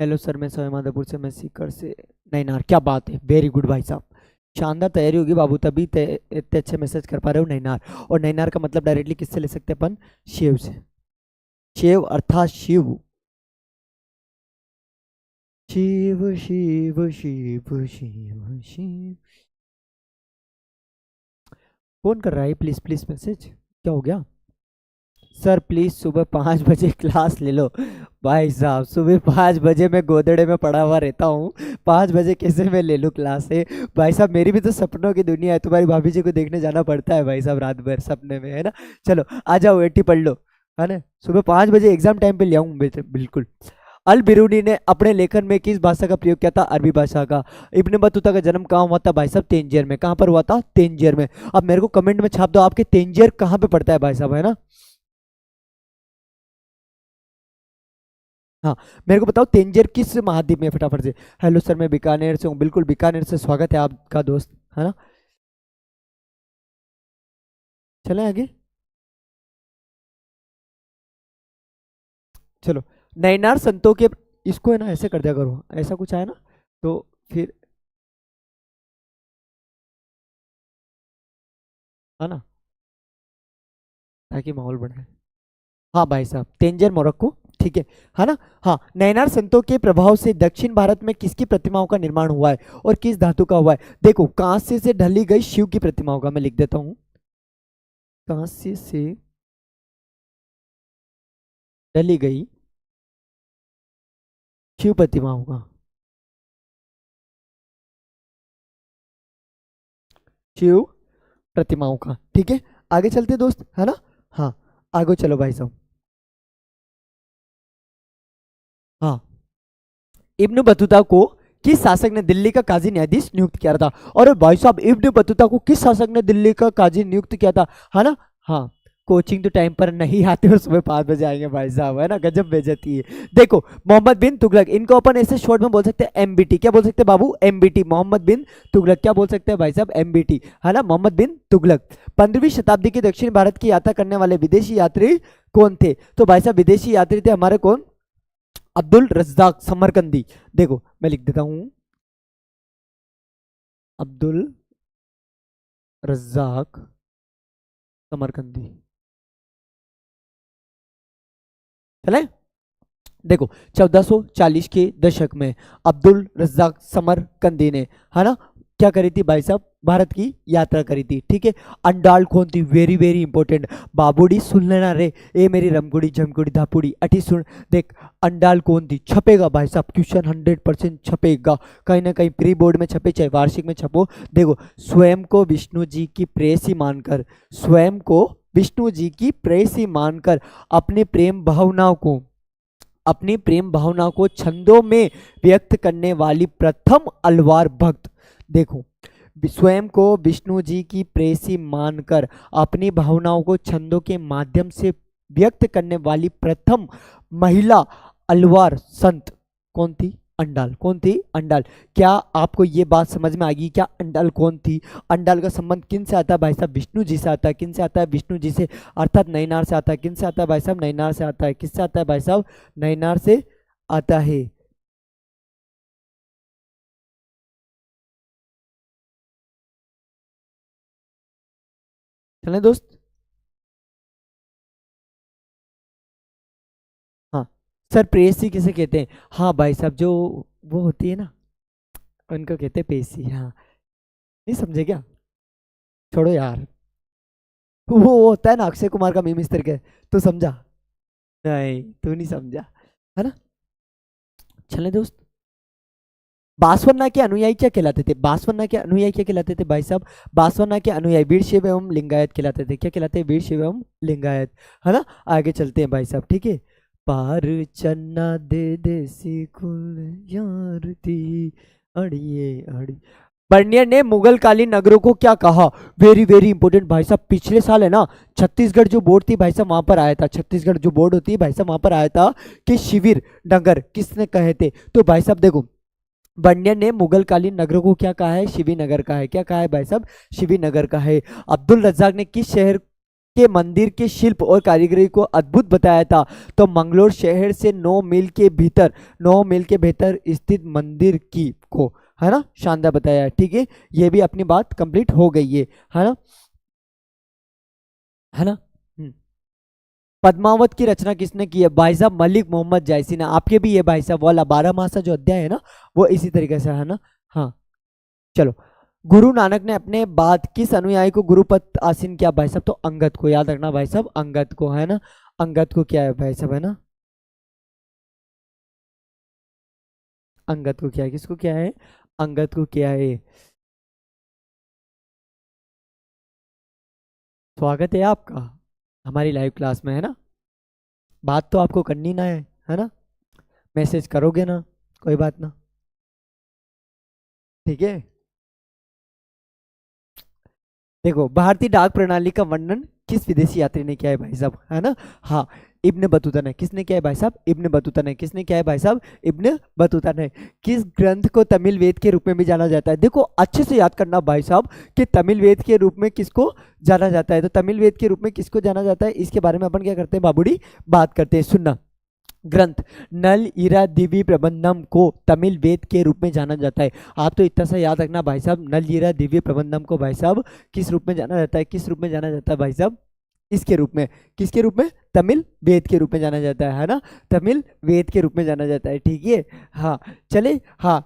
हेलो सर, मैं सोए माधोपुर से, मैं सीकर से। नैनार, क्या बात है, वेरी गुड भाई साहब, शानदार तैयारी होगी बाबू, तभी इतने अच्छे मैसेज कर पा रहे हो। नैनार, और नैनार का मतलब डायरेक्टली किससे ले सकते हैं अपन, शिव से। शिव अर्थात शिव। शिव शिव शिव शिव शिव। कौन कर रहा है प्लीज प्लीज मैसेज, क्या हो गया। सर प्लीज सुबह 5 बजे क्लास ले लो। भाई साहब, सुबह 5 बजे मैं गोदड़े में पड़ा हुआ रहता हूँ, 5 बजे कैसे मैं ले लूँ क्लास से। भाई साहब, मेरी भी तो सपनों की दुनिया है, तुम्हारी भाभी जी को देखने जाना पड़ता है भाई साहब, रात भर सपने में, है ना। चलो आ जाओ, 80 पढ़ लो, है ना। सुबह 5 बजे एग्जाम टाइम पे ले आऊँ बिल्कुल। अल बिरूनी ने अपने लेखन में किस भाषा का प्रयोग किया था, अरबी भाषा का। इब्न बतूता का जन्म कहाँ हुआ था भाई साहब, तेंजियर में। कहाँ पर हुआ था, तेंजियर में। अब मेरे को कमेंट में छाप दो, आपके तेंजियर कहाँ पे पड़ता है भाई साहब, है ना। हाँ, मेरे को बताओ तेंजियर किस महाद्वीप में है, फटाफट से। हेलो सर, मैं बीकानेर से हूँ, बिल्कुल बीकानेर से स्वागत है आपका दोस्त, है ना। चलें आगे। चलो, नैनार संतों के, इसको है ना ऐसे कर दिया करो, ऐसा कुछ आया ना तो फिर, है ना, ताकि माहौल बने। हाँ भाई साहब, तेंजियर मोरक्को, ठीक है ना। हाँ, नैनार संतों के प्रभाव से दक्षिण भारत में किसकी प्रतिमाओं का निर्माण हुआ है और किस धातु का हुआ है। देखो, कांस्य से ढली गई शिव की प्रतिमाओं का, मैं लिख देता हूँ, कांस्य से ढली गई शिव प्रतिमाओं का, शिव प्रतिमाओं का, ठीक है। आगे चलते दोस्त, है ना। हाँ, आगे चलो भाई साहब। हाँ, इब्न बतूता को किस शासक ने दिल्ली का काजी न्यायाधीश नियुक्त किया था। और भाई साहब, इब्न बतूता को किस शासक ने दिल्ली का काजी नियुक्त किया था, है ना। हाँ, कोचिंग तो टाइम पर नहीं आते और सुबह 5 बजे आएंगे भाई साहब, है ना, गजब बेइज्जती है। देखो, मोहम्मद बिन तुगलक, इनको अपन ऐसे शॉर्ट में बोल सकते हैं एमबीटी, क्या बोल सकते हैं बाबू, एमबीटी, मोहम्मद बिन तुगलक, क्या बोल सकते हैं भाई साहब, एमबीटी, है ना, मोहम्मद बिन तुगलक। 15वीं शताब्दी की दक्षिण भारत की यात्रा करने वाले विदेशी यात्री कौन थे। तो भाई साहब, विदेशी यात्री थे हमारे कौन, अब्दुल रज्जाक समरकंदी। देखो मैं लिख देता हूं, अब्दुल रज्जाक समरकंदी। चले, देखो, 1440 के दशक में अब्दुल रज्जाक समरकंदी ने, है ना, क्या करी थी भाई साहब, भारत की यात्रा करी थी, ठीक है। अंडाल कौन थी, वेरी वेरी इंपॉर्टेंट, बाबूड़ी सुन लेना रे, ए मेरी रमकुड़ी झमकुड़ी धापुड़ी अठी सुन। देख, अंडाल कौन थी, छपेगा भाई साहब, क्वेश्चन 100% छपेगा, कहीं ना कहीं प्री बोर्ड में छपे चाहे वार्षिक में छपो। देखो, स्वयं को विष्णु जी की प्रेयसी मानकर, स्वयं को विष्णु जी की प्रेयसी मानकर अपने प्रेम भावनाओं को, अपनी प्रेम भावना को छंदों में व्यक्त करने वाली प्रथम अलवार भक्त। देखो, स्वयं को विष्णु जी की प्रेयसी मानकर अपनी भावनाओं को छंदों के माध्यम से व्यक्त करने वाली प्रथम महिला अलवार संत कौन थी, अंडाल, कौन थी, अंडाल। क्या आपको ये बात समझ में आ गई, क्या अंडाल कौन थी। अंडाल का संबंध किन से आता है भाई साहब, विष्णु जी से आता है, किन से आता है, विष्णु जी से, अर्थात नैनार से आता है, किन से आता है भाई साहब, नैनार से आता है, किससे आता है भाई साहब, नैनार से आता है। चलें दोस्त। हाँ सर, प्रेयसी किसे कहते हैं। हाँ भाई साहब, जो वो होती है ना, उनको कहते हैं पेशी, हाँ। नहीं समझे क्या, छोड़ो यार, वो होता है ना अक्षय कुमार का मीम इस तरह के, तू समझा, नहीं तू नहीं समझा, है ना। चलें दोस्त। बासवन्ना के अनुयायी क्या कहलाते थे, बासवन्ना के अनुयायी क्या कहलाते थे भाई साहब, बासवन्ना के अनुयायी वीर शैव एवं लिंगायत कहलाते थे, क्या कहलाते हैं, वीर शैव एवं लिंगायत, है ना। आगे चलते हैं भाई साहब, ठीक है। पार चन्ना दे देसी कुल यार दी, अड़िए अड़ी। बर्नियर ने मुगल कालीन नगरों को क्या कहा? वेरी वेरी इंपॉर्टेंट भाई साहब, पिछले साल है ना छत्तीसगढ़ जो बोर्ड थी भाई साहब वहां पर आया था, छत्तीसगढ़ जो बोर्ड होती है भाई साहब वहां पर आया था कि शिविर नगर किसने कहे थे? तो भाई साहब देखो, बर्नियर ने मुगल कालीन नगरों को क्या कहा है? शिवी नगर का है। क्या कहा है भाई साहब? शिवी नगर का है। अब्दुल रज्जाक ने किस शहर के मंदिर के शिल्प और कारीगरी को अद्भुत बताया था? तो मंगलोर शहर से 9 मील के भीतर, 9 मील के भीतर स्थित मंदिर की को, है ना, शानदार बताया है। ठीक है, ये भी अपनी बात कंप्लीट हो गई है ना, है ना। पद्मावत की रचना किसने की है? भाई साहब मलिक मोहम्मद जायसी ने। आपके भी ये भाई साहब वाला 12 मासा जो अध्याय है ना वो इसी तरीके से है ना। हाँ, चलो। गुरु नानक ने अपने बाद किस अनुयायी को गुरुपद आसीन किया भाई साहब? तो अंगद को, याद रखना भाई साहब, अंगद को, है ना। अंगद को क्या है भाई साहब, है ना, अंगद को क्या है, किसको क्या है, अंगद को क्या है? स्वागत है आपका हमारी लाइव क्लास में, है ना। बात तो आपको करनी ना है ना, मैसेज करोगे ना, कोई बात ना, ठीक है। देखो, भारतीय डाक प्रणाली का वर्णन किस विदेशी यात्री ने किया है भाई साहब, है ना। हाँ, इब्न बतूता ने। किसने किया है भाई साहब? इब्न बतूता ने। किसने किया है भाई साहब? इब्न बतूता ने। किस ग्रंथ को तमिल वेद के रूप में भी जाना जाता है? देखो अच्छे से याद करना भाई साहब कि तमिल वेद के रूप में किसको जाना जाता है। तो तमिल वेद के रूप में किसको जाना जाता है, इसके बारे में अपन क्या करते हैं बाबूडी, बात करते हैं। सुनना, ग्रंथ नल ईरा दिव्य प्रबंधम को तमिल वेद के रूप में जाना जाता है। आप तो इतना सा याद रखना भाई साहब, नल ईरा दिव्य प्रबंधम को भाई साहब किस रूप में जाना जाता है? किस रूप में जाना जाता है भाई साहब? इसके रूप में, किसके रूप में? तमिल वेद के रूप में जाना जाता है ना, तमिल वेद के रूप में जाना जाता है। ठीक है, हाँ, चले। हाँ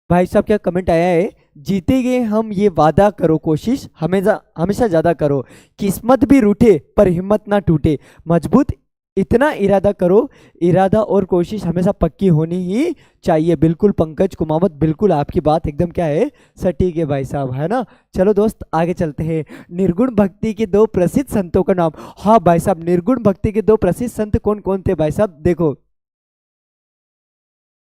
भाई साहब, क्या कमेंट आया है? जीतेंगे हम ये वादा करो, कोशिश हमेशा हमेशा ज्यादा करो, किस्मत भी रूठे पर हिम्मत ना टूटे, मजबूत इतना इरादा करो, इरादा और कोशिश हमेशा पक्की होनी ही चाहिए। बिल्कुल पंकज कुमावत, बिल्कुल आपकी बात एकदम क्या है, सटीक है भाई साहब, है ना। चलो दोस्त आगे चलते हैं। निर्गुण भक्ति के दो प्रसिद्ध संतों का नाम। हाँ भाई साहब, निर्गुण भक्ति के दो प्रसिद्ध संत कौन कौन थे भाई साहब? देखो,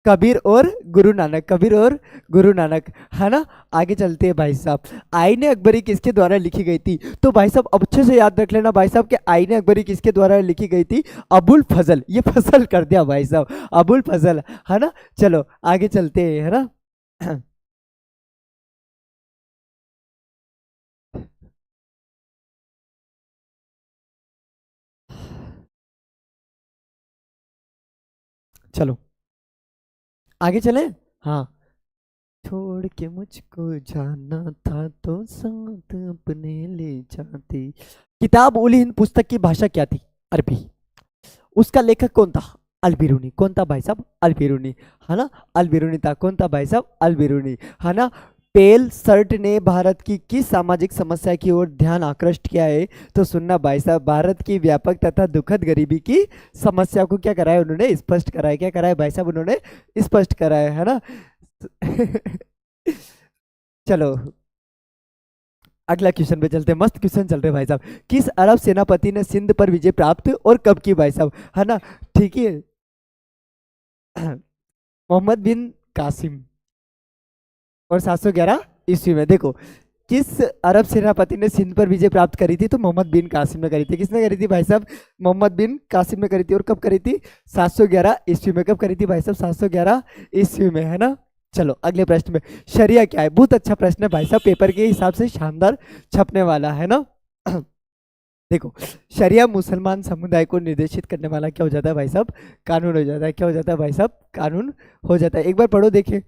कबीर और गुरु नानक, कबीर और गुरु नानक, है ना। आगे चलते हैं भाई साहब। आईने अकबरी किसके द्वारा लिखी गई थी? तो भाई साहब अब अच्छे से याद रख लेना भाई साहब कि आईने अकबरी किसके द्वारा लिखी गई थी? अबुल फजल, ये फजल कर दिया भाई साहब, अबुल फजल, है ना। चलो आगे चलते हैं, है ना। चलो आगे चले। हाँ, छोड़ के मुझको जाना था तो साथ अपने ले जाती। किताब उल हिंद पुस्तक की भाषा क्या थी? अरबी। उसका लेखक कौन था? अलबिरूनी। कौन था भाई साहब? अलबिरूनी, है ना। अलबिरूनी था। कौन था भाई साहब? अलबिरूनी, है ना। पेल सर्ट ने भारत की किस सामाजिक समस्या की ओर ध्यान आकृष्ट किया है? तो सुनना भाई साहब, भारत की व्यापक तथा दुखद गरीबी की समस्या को क्या कराया उन्होंने? स्पष्ट कराया। क्या कराया भाई साहब? उन्होंने स्पष्ट कराया, है ना। चलो अगला क्वेश्चन पे चलते हैं, मस्त क्वेश्चन चल रहे हैं भाई साहब। किस अरब सेनापति ने सिंध पर विजय प्राप्त और कब की भाई साहब, है ना। ठीक है। मोहम्मद बिन कासिम और 711 ईस्वी में। देखो, किस अरब सेनापति ने सिंध पर विजय प्राप्त करी थी? तो मोहम्मद बिन कासिम ने करी थी। किसने करी थी भाई साहब? मोहम्मद बिन कासिम ने करी थी। और कब करी थी? 711 ईस्वी में। कब करी थी भाई साहब? 711 ईस्वी में, है ना। चलो अगले प्रश्न में, शरिया क्या है? बहुत अच्छा प्रश्न है भाई साहब, पेपर के हिसाब से शानदार छपने वाला, है ना। देखो, शरिया मुसलमान समुदाय को निर्देशित करने वाला क्या हो जाता है भाई साहब? कानून हो जाता है। क्या हो जाता है भाई साहब? कानून हो जाता है। एक बार पढ़ो देखिए।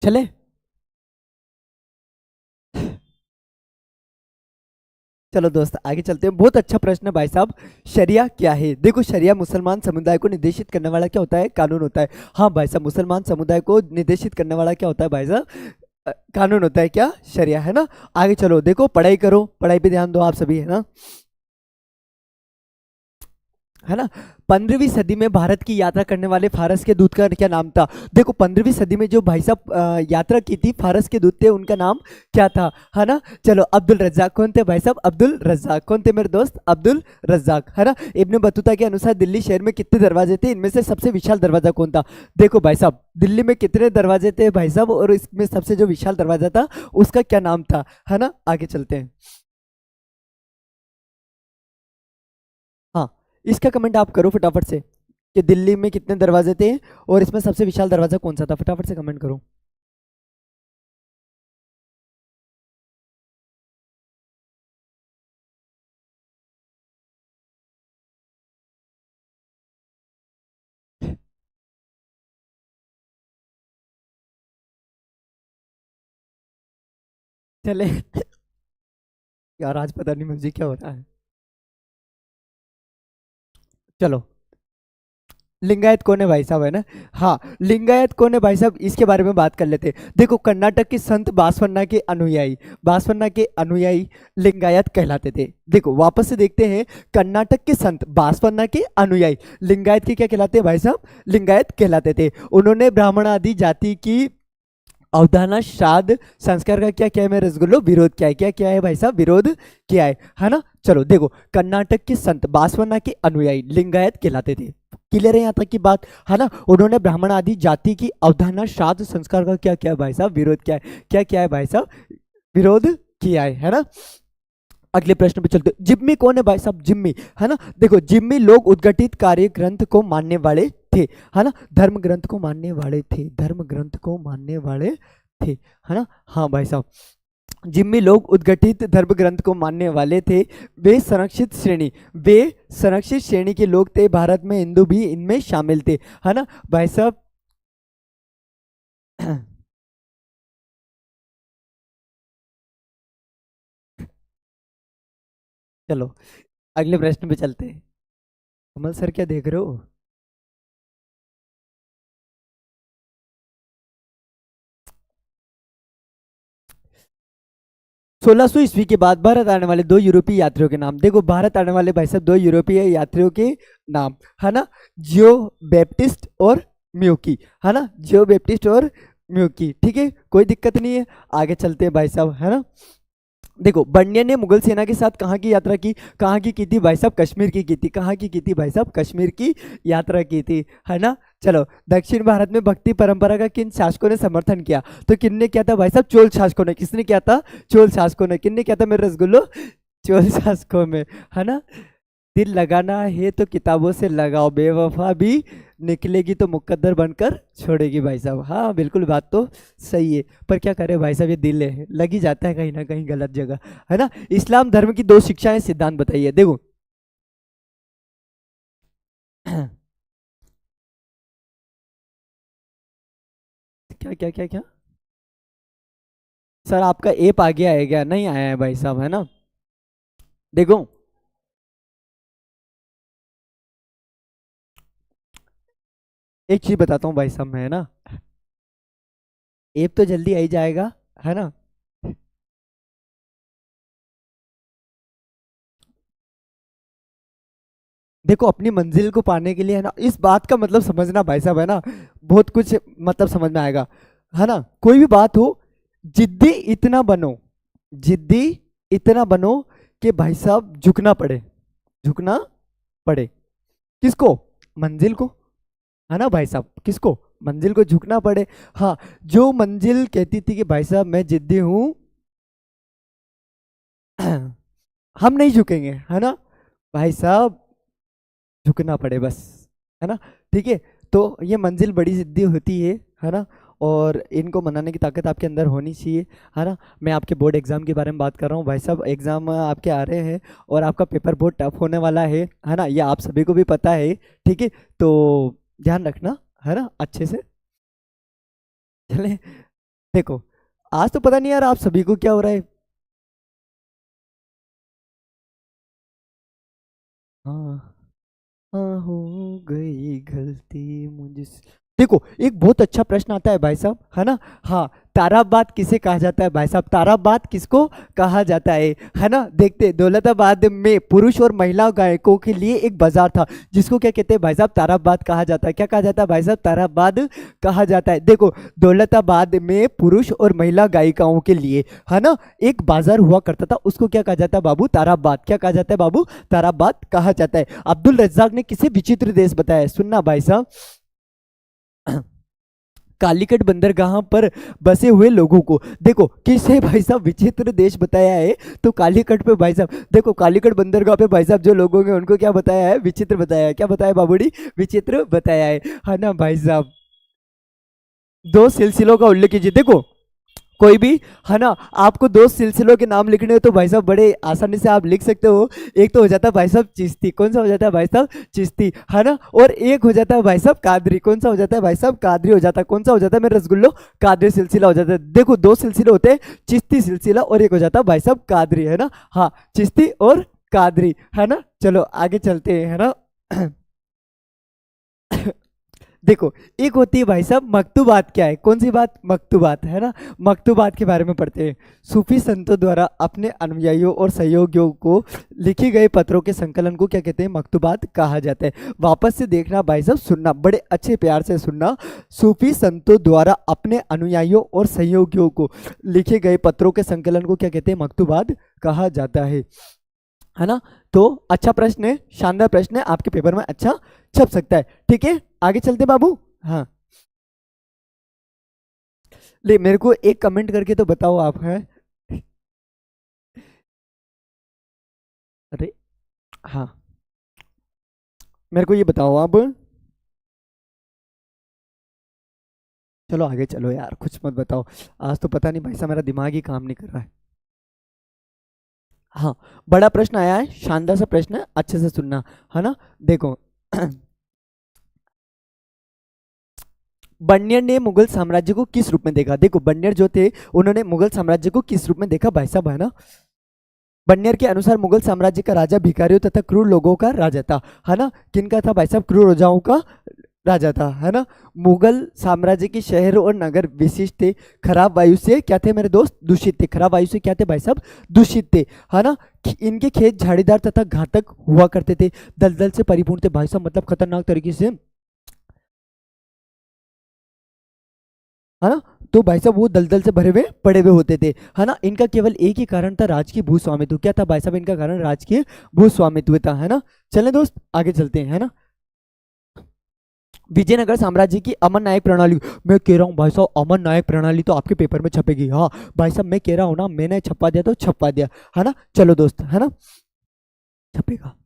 चले, चलो दोस्त आगे चलते हैं। बहुत अच्छा प्रश्न है भाई साहब। शरिया क्या है? देखो, शरिया मुसलमान समुदाय को निर्देशित करने वाला क्या होता है? कानून होता है। हाँ भाई साहब, मुसलमान समुदाय को निर्देशित करने वाला क्या होता है भाई साहब? कानून होता है क्या, शरिया, है ना। आगे चलो, देखो पढ़ाई करो, पढ़ाई पे ध्यान दो आप सभी, है ना, है ना। 15वीं सदी में भारत की यात्रा करने वाले फारस के दूत का क्या नाम था। देखो 15वीं सदी में जो भाई साहब यात्रा की थी, फारस के दूत थे, उनका नाम क्या था, है ना। चलो, अब्दुल रज्जाक कौन थे भाई साहब, अब्दुल रज्जाक कौन थे मेरे दोस्त, अब्दुल रज्जाक, है ना। इब्न बतूता के अनुसार दिल्ली शहर में कितने दरवाजे थे, इनमें से सबसे विशाल दरवाजा कौन था। देखो भाई साहब, दिल्ली में कितने दरवाजे थे भाई साहब, और इसमें सबसे जो विशाल दरवाजा था उसका क्या नाम था, है ना। आगे चलते हैं। हाँ, इसका कमेंट आप करो फटाफट से, कि दिल्ली में कितने दरवाजे थे और इसमें सबसे विशाल दरवाजा कौन सा था, फटाफट से कमेंट करो। चले यार, आज पता नहीं मुझे क्या हो रहा है। चलो, लिंगायत कौन है भाई साहब, है ना। हाँ, लिंगायत कौन है भाई साहब, इसके बारे में बात कर लेते हैं। देखो, कर्नाटक के संत बासवन्ना के अनुयायी, बासवन्ना के अनुयायी लिंगायत कहलाते थे। देखो वापस से देखते हैं, कर्नाटक के संत बासवन्ना के अनुयायी लिंगायत के क्या कहलाते हैं भाई साहब, लिंगायत कहलाते थे। उन्होंने ब्राह्मण आदि जाति की अवधारणा श्राद्ध संस्कार का क्या क्या है मेरे रसगुल्लो, विरोध किया है, क्या क्या है भाई साहब, विरोध किया है ना। चलो देखो, कर्नाटक के संत बासवन्ना के अनुयायी लिंगायत कहलाते थे। क्लियर है यहाँ तक की बात, है ना। उन्होंने ब्राह्मण आदि जाति की अवधारणा श्राद्ध संस्कार का क्या क्या है भाई साहब, विरोध किया है, क्या क्या है भाई साहब, विरोध किया है ना। अगले प्रश्न पे चलते हैं। जिम्मी कौन है भाई साहब, जिम्मी, है ना। देखो, जिम्मी लोग उद्गठित कार्य ग्रंथ को मानने वाले थे, है ना, धर्म ग्रंथ को मानने वाले थे, धर्म ग्रंथ को मानने वाले थे, है ना। हाँ भाई साहब, जिम्मी लोग उद्गठित धर्म ग्रंथ को मानने वाले थे। वे संरक्षित श्रेणी, वे संरक्षित श्रेणी के लोग थे, भारत में हिंदू भी इनमें शामिल थे, है ना भाई साहब। चलो, अगले प्रश्न पे चलते हैं। कमल सर, क्या देख रहे हो। 1600 ईस्वी के बाद भारत आने वाले दो यूरोपीय यात्रियों के नाम। देखो, भारत आने वाले भाई साहब दो यूरोपीय यात्रियों के नाम, है ना, जियो बैप्टिस्ट और म्यूकी, है ना, जियो बैप्टिस्ट और म्यूकी, ठीक है, कोई दिक्कत नहीं है। आगे चलते हैं भाई साहब, है ना। देखो, बर्नियर ने मुगल सेना के साथ कहाँ की यात्रा की, कहाँ की थी भाई साहब, कश्मीर की थी, कहाँ की थी भाई साहब, कश्मीर की यात्रा की थी, है ना। चलो, दक्षिण भारत में भक्ति परंपरा का किन शासकों ने समर्थन किया। तो किनने किया था भाई साहब, चोल शासकों ने, किसने किया था, चोल शासकों ने, किनने किया था मेरे रसगुल्लो, चोल शासकों में, है ना। दिल लगाना है तो किताबों से लगाओ, बेवफा भी निकलेगी तो मुकद्दर बनकर छोड़ेगी भाई साहब। हाँ बिल्कुल, बात तो सही है, पर क्या करे भाई साहब, ये दिल है, लग ही जाता है कहीं ना कहीं गलत जगह, है ना। इस्लाम धर्म की दो शिक्षाएं, सिद्धांत बताइए। देखो, क्या क्या क्या क्या, सर आपका एप आ गया है क्या, नहीं आया है भाई साहब, है ना। देखो, एक चीज बताता हूँ भाई साहब मैं, है ना, एप तो जल्दी आ ही जाएगा, है ना। देखो, अपनी मंजिल को पाने के लिए, है ना, इस बात का मतलब समझना भाई साहब, है ना, बहुत कुछ मतलब समझ में आएगा, है ना। कोई भी बात हो, जिद्दी इतना बनो, जिद्दी इतना बनो कि भाई साहब झुकना पड़े, झुकना पड़े, किसको, मंजिल को, है ना भाई साहब, किसको, मंजिल को झुकना पड़े। हाँ, जो मंजिल कहती थी कि भाई साहब मैं जिद्दी हूं, हम नहीं झुकेंगे, है ना भाई साहब, झुकना पड़े बस, है ना, ठीक है। तो ये मंजिल बड़ी जिद्दी होती है ना, और इनको मनाने की ताकत आपके अंदर होनी चाहिए, है ना। मैं आपके बोर्ड एग्जाम के बारे में बात कर रहा हूँ भाई साहब, एग्जाम आपके आ रहे हैं, और आपका पेपर बहुत टफ होने वाला है ना, ये आप सभी को भी पता है, ठीक है। तो ध्यान रखना, है ना, अच्छे से। चले, देखो, आज तो पता नहीं यार आप सभी को क्या हो रहा है। हाँ, हाँ हो गई गलती मुझसे, देखो एक बहुत अच्छा प्रश्न आता है भाई साहब, है ना। हाँ, ताराबाद किसे कहा जाता है भाई साहब, ताराबाद किसको कहा जाता है ना। देखते हैं, दौलताबाद में पुरुष और महिला गायकों के लिए एक बाजार था, जिसको क्या कहते हैं भाई साहब, ताराबाद कहा जाता है। क्या कहा जाता है भाई साहब, ताराबाद कहा जाता है। देखो दौलताबाद में पुरुष और महिला गायिकाओं के लिए, है ना, एक बाजार हुआ करता था, उसको क्या कहा जाता है बाबू, ताराबाद। क्या कहा जाता है बाबू, ताराबाद कहा जाता है। अब्दुल रज्जाक ने किसे विचित्र देश बताया, सुनना भाई साहब। कालीकट बंदरगाह पर बसे हुए लोगों को, देखो किसे भाई साहब विचित्र देश बताया है, तो कालीकट पे भाई साहब, देखो कालीकट बंदरगाह पे भाई साहब जो लोग होंगे उनको क्या बताया है, विचित्र बताया है। क्या बताया बाबूडी, विचित्र बताया है ना भाई साहब। दो सिलसिलों का उल्लेख कीजिए। देखो कोई भी, है ना, आपको दो सिलसिलों के नाम लिखने हो तो भाई साहब बड़े आसानी से आप लिख सकते हो। एक तो हो जाता है भाई साहब चिश्ती, कौन सा हो जाता है भाई साहब, चिश्ती, है ना। और एक हो जाता है भाई साहब कादरी, कौन सा हो जाता है भाई साहब, कादरी हो जाता है। कौन सा हो जाता है मेरे रसगुल्लो, कादरी सिलसिला हो जाता है। देखो दो सिलसिले होते हैं, चिश्ती सिलसिला और एक हो जाता है भाई साहब कादरी, है ना। हाँ, चिश्ती और कादरी, है ना। चलो आगे चलते हैं, है ना। देखो एक होती है भाई साहब मकतूबात, क्या है, कौन सी बात, मकतूबात, है ना। मकतूबात के बारे में पढ़ते हैं। सूफी संतों द्वारा अपने अनुयायियों और सहयोगियों को लिखे गए पत्रों के संकलन को क्या कहते हैं, मकतूबात कहा जाता है। वापस से देखना भाई साहब, सुनना बड़े अच्छे प्यार से सुनना। सूफी संतों द्वारा अपने अनुयायियों और सहयोगियों को लिखे गए पत्रों के संकलन को क्या कहते हैं, मकतूबात कहा जाता है ना। तो अच्छा प्रश्न है, शानदार प्रश्न है, आपके पेपर में अच्छा छप सकता है। ठीक है, आगे चलते बाबू। हाँ, ले मेरे को एक कमेंट करके तो बताओ आप, है। अरे हाँ, मेरे को ये बताओ आप। चलो आगे चलो यार, कुछ मत बताओ। आज तो पता नहीं भाई साहब मेरा दिमाग ही काम नहीं कर रहा है। हाँ, बड़ा प्रश्न आया है, शानदार सा प्रश्न है, अच्छे से सुनना, है ना। देखो बन्यर ने मुगल साम्राज्य को किस रूप में देखा। देखो बन्यर जो थे उन्होंने मुगल साम्राज्य को किस रूप में देखा भाई साहब, है ना। बन्यर के अनुसार मुगल साम्राज्य का राजा भिखारियों तथा क्रूर लोगों का राजा था, है ना। किनका था भाई साहब, क्रूर राजाओं का राजा था, है ना। मुगल साम्राज्य के शहर और नगर विशिष्ट थे, खराब वायु से क्या थे मेरे दोस्त, दूषित थे। खराब वायु से क्या थे भाई साहब, दूषित थे, है ना। इनके खेत झाड़ीदार तथा घातक हुआ करते थे, दलदल से परिपूर्ण थे भाई साहब, मतलब खतरनाक तरीके से, है ना। तो भाई साहब वो दलदल से भरे हुए पड़े हुए होते थे, है ना। इनका केवल एक ही कारण था, राजकीय भूस्वामित्व। क्या था भाई साहब इनका कारण, राजकीय भूस्वामित्व था, है ना। चले दोस्त आगे चलते हैं, है ना। विजयनगर साम्राज्य की अमर नायक प्रणाली, मैं कह रहा हूँ भाई साहब अमर नायक प्रणाली तो आपके पेपर में छपेगी। हाँ भाई साहब मैं कह रहा हूँ ना, मैंने छपा दिया तो छपा दिया, है ना। चलो दोस्त, है ना, छपेगा।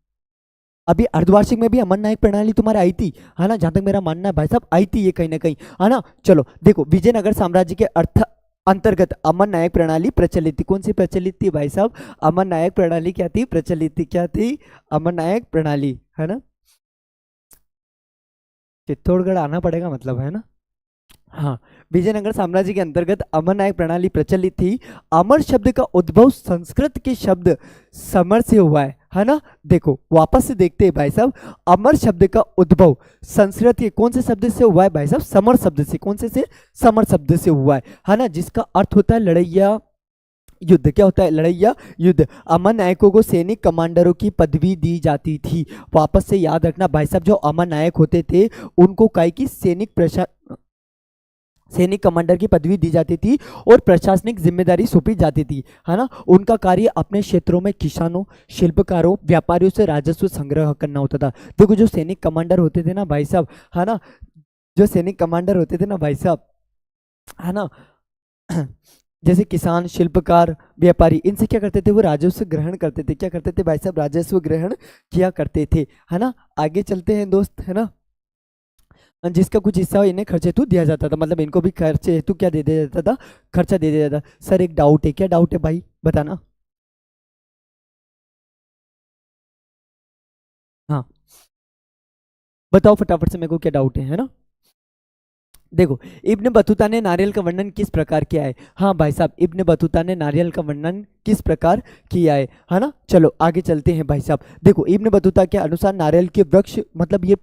अभी अर्धवार्षिक में भी अमर नायक प्रणाली तुम्हारे आई थी, है ना, जहां तक मेरा मानना है भाई साहब आई थी ये कहीं ना कहीं, है ना। चलो देखो विजयनगर साम्राज्य के अर्थ अंतर्गत अमर नायक प्रणाली प्रचलित थी। कौन सी प्रचलित थी भाई साहब, अमर नायक प्रणाली क्या थी, प्रचलित थी, क्या थी, अमर नायक प्रणाली, है ना। चित्तौड़गढ़ आना पड़ेगा मतलब, है ना। हाँ, विजयनगर साम्राज्य के अंतर्गत अमर नायक प्रणाली प्रचलित थी। अमर शब्द का उद्भव संस्कृत के शब्द समर से हुआ है ना। देखो वापस से देखते हैं भाई साहब, अमर शब्द का उद्भव संस्कृत के कौन से शब्द से हुआ है भाई साहब, समर शब्द से। कौन से समर शब्द से हुआ है ना, जिसका अर्थ होता है लड़ैया युद्ध। क्या होता है, लड़ैया युद्ध। अमर नायकों को सैनिक कमांडरों की पदवी दी जाती थी। वापस से याद रखना भाई साहब, जो अमर नायक होते थे उनको काय की सैनिक कमांडर की पदवी दी जाती थी और प्रशासनिक जिम्मेदारी सौंपी जाती थी, है ना। उनका कार्य अपने क्षेत्रों में किसानों, शिल्पकारों, व्यापारियों से राजस्व संग्रह करना होता था। देखो जो सैनिक कमांडर होते थे ना भाई साहब, है ना, जो सैनिक कमांडर होते थे ना भाई साहब, है ना, जैसे किसान, शिल्पकार, व्यापारी, इनसे क्या करते थे, वो राजस्व ग्रहण करते थे। क्या करते थे भाई साहब, राजस्व ग्रहण किया करते थे, है ना। आगे चलते हैं दोस्त, है ना। जिसका कुछ हिस्सा इन्हें खर्च हेतु दिया जाता था, मतलब इनको भी खर्च हेतु क्या दे दिया जाता था, खर्चा दे दिया जाता था। सर एक डाउट है, क्या डाउट है भाई बताना। हाँ बताओ फटाफट से मेरे को क्या डाउट है ना। देखो इब्न बतूता ने नारियल का वर्णन किस प्रकार किया है। हाँ भाई साहब, इब्न बतूता ने नारियल का वर्णन किस प्रकार किया है ना। चलो आगे चलते हैं भाई साहब। देखो इब्न बतूता के अनुसार नारियल के वृक्ष, मतलब ये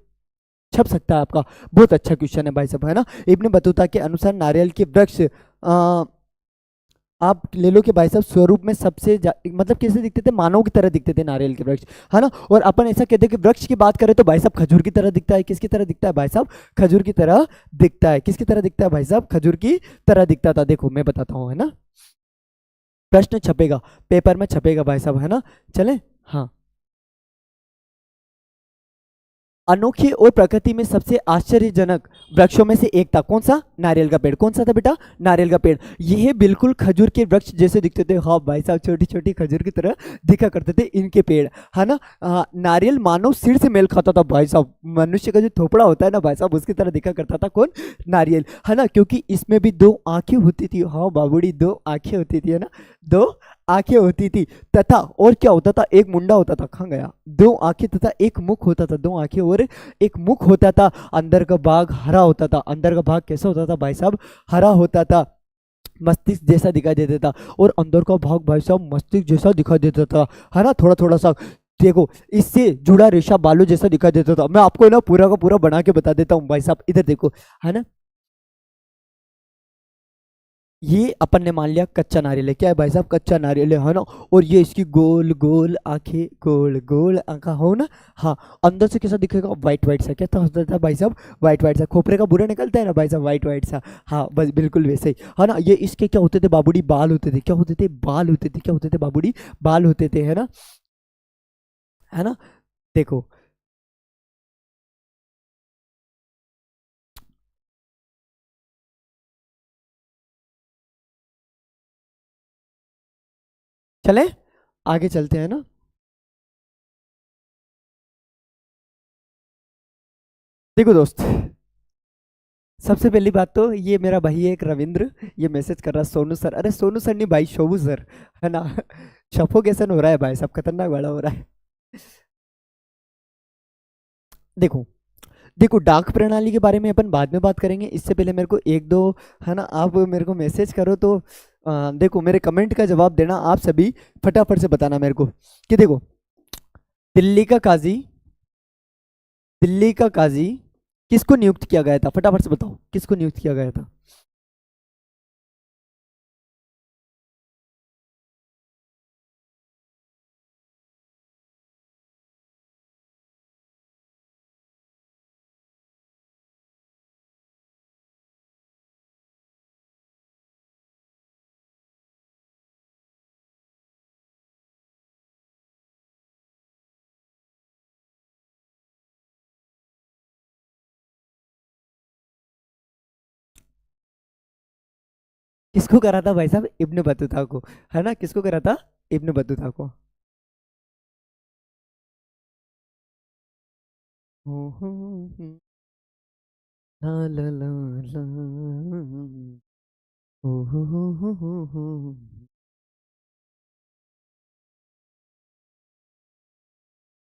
छप सकता है आपका। बहुत अच्छा क्वेश्चन है भाई साहब, है ना। इब्न बतूता के अनुसार नारियल के वृक्ष आप ले लो कि भाई साहब स्वरूप में मतलब कैसे दिखते थे, मानव की तरह दिखते थे नारियल के वृक्ष, है ना। और अपन ऐसा कहते हैं कि वृक्ष की बात करें तो भाई साहब खजूर की तरह दिखता है। किसकी तरह दिखता है भाई साहब? खजूर की तरह दिखता है। किसकी तरह दिखता है भाई साहब? खजूर की तरह दिखता था। देखो मैं बताता हूँ, है ना। प्रश्न छपेगा, पेपर में छपेगा भाई साहब, है ना। चले, हाँ। अनोखी और प्रकृति में सबसे आश्चर्यजनक वृक्षों में से एक था, कौन सा? नारियल का पेड़। कौन सा था बेटा? नारियल का पेड़। यह बिल्कुल खजूर के वृक्ष जैसे दिखते थे। हाँ भाई साहब, छोटी छोटी खजूर की तरह दिखा करते थे इनके पेड़, है ना। नारियल मानव सिर से मेल खाता था भाई साहब। मनुष्य का जो थोपड़ा होता है ना भाई साहब, उसकी तरह दिखा करता था कौन? नारियल, है ना। क्योंकि इसमें भी दो आंखें होती थी। हाँ बाबूड़ी, दो आंखें होती थी, है ना। दो आंखें होती थी तथा और क्या होता था? एक मुंडा होता था। कहाँ गया? दो आंखें तथा एक मुख होता था। दो आंखें और एक मुख होता था। अंदर का भाग हरा होता था। अंदर का भाग कैसा होता था भाई साहब? हरा होता था। मस्तिष्क जैसा दिखाई देता था। और अंदर का भाग भाई साहब मस्तिष्क जैसा दिखाई देता था, है ना। थोड़ा थोड़ा सा देखो, इससे जुड़ा रेशा बालू जैसा दिखाई देता था। मैं आपको ना पूरा का पूरा बना के बता देता हूँ भाई साहब, इधर देखो, है ना। ये अपन ने मान लिया कच्चा नारियल है। क्या है भाई साहब? कच्चा नारियल है ना। और ये इसकी गोल गोल आंखें, गोल गोल आंखा हो ना। हाँ, अंदर से कैसा दिखेगा? व्हाइट व्हाइट सा। क्या था होता था भाई साहब? व्हाइट व्हाइट सा। खोपरे का बुरा निकलता है ना भाई साहब, व्हाइट व्हाइट सा। हाँ बस बिल्कुल वैसे ही, है ना। ये इसके क्या होते थे बाबूड़ी? बाल होते थे। क्या होते थे? बाल होते थे। क्या होते थे बाबूड़ी? बाल होते थे, है ना, है ना। देखो, चले आगे चलते हैं ना। देखो दोस्त, सबसे पहली बात तो ये मेरा भाई है एक रविंद्र, ये मैसेज कर रहा सोनू सर। अरे सोनू सर नहीं भाई, शोभू सर, है ना। सफोकेशन हो रहा है भाई साहब, खतरनाक वाला हो रहा है। देखो, देखो डाक प्रणाली के बारे में अपन बाद में बात करेंगे। इससे पहले मेरे को एक दो, है ना, आप मेरे को मैसेज करो तो देखो मेरे कमेंट का जवाब देना आप सभी। फटाफट से बताना मेरे को कि देखो, दिल्ली का काजी, दिल्ली का काजी किसको नियुक्त किया गया था? फटाफट से बताओ, किसको नियुक्त किया गया था? किसको करा था भाई साहब? इब्न बतूता को, है ना। किसको करा था? इब्न बतूता को। ला ला ला ला, ओ हो।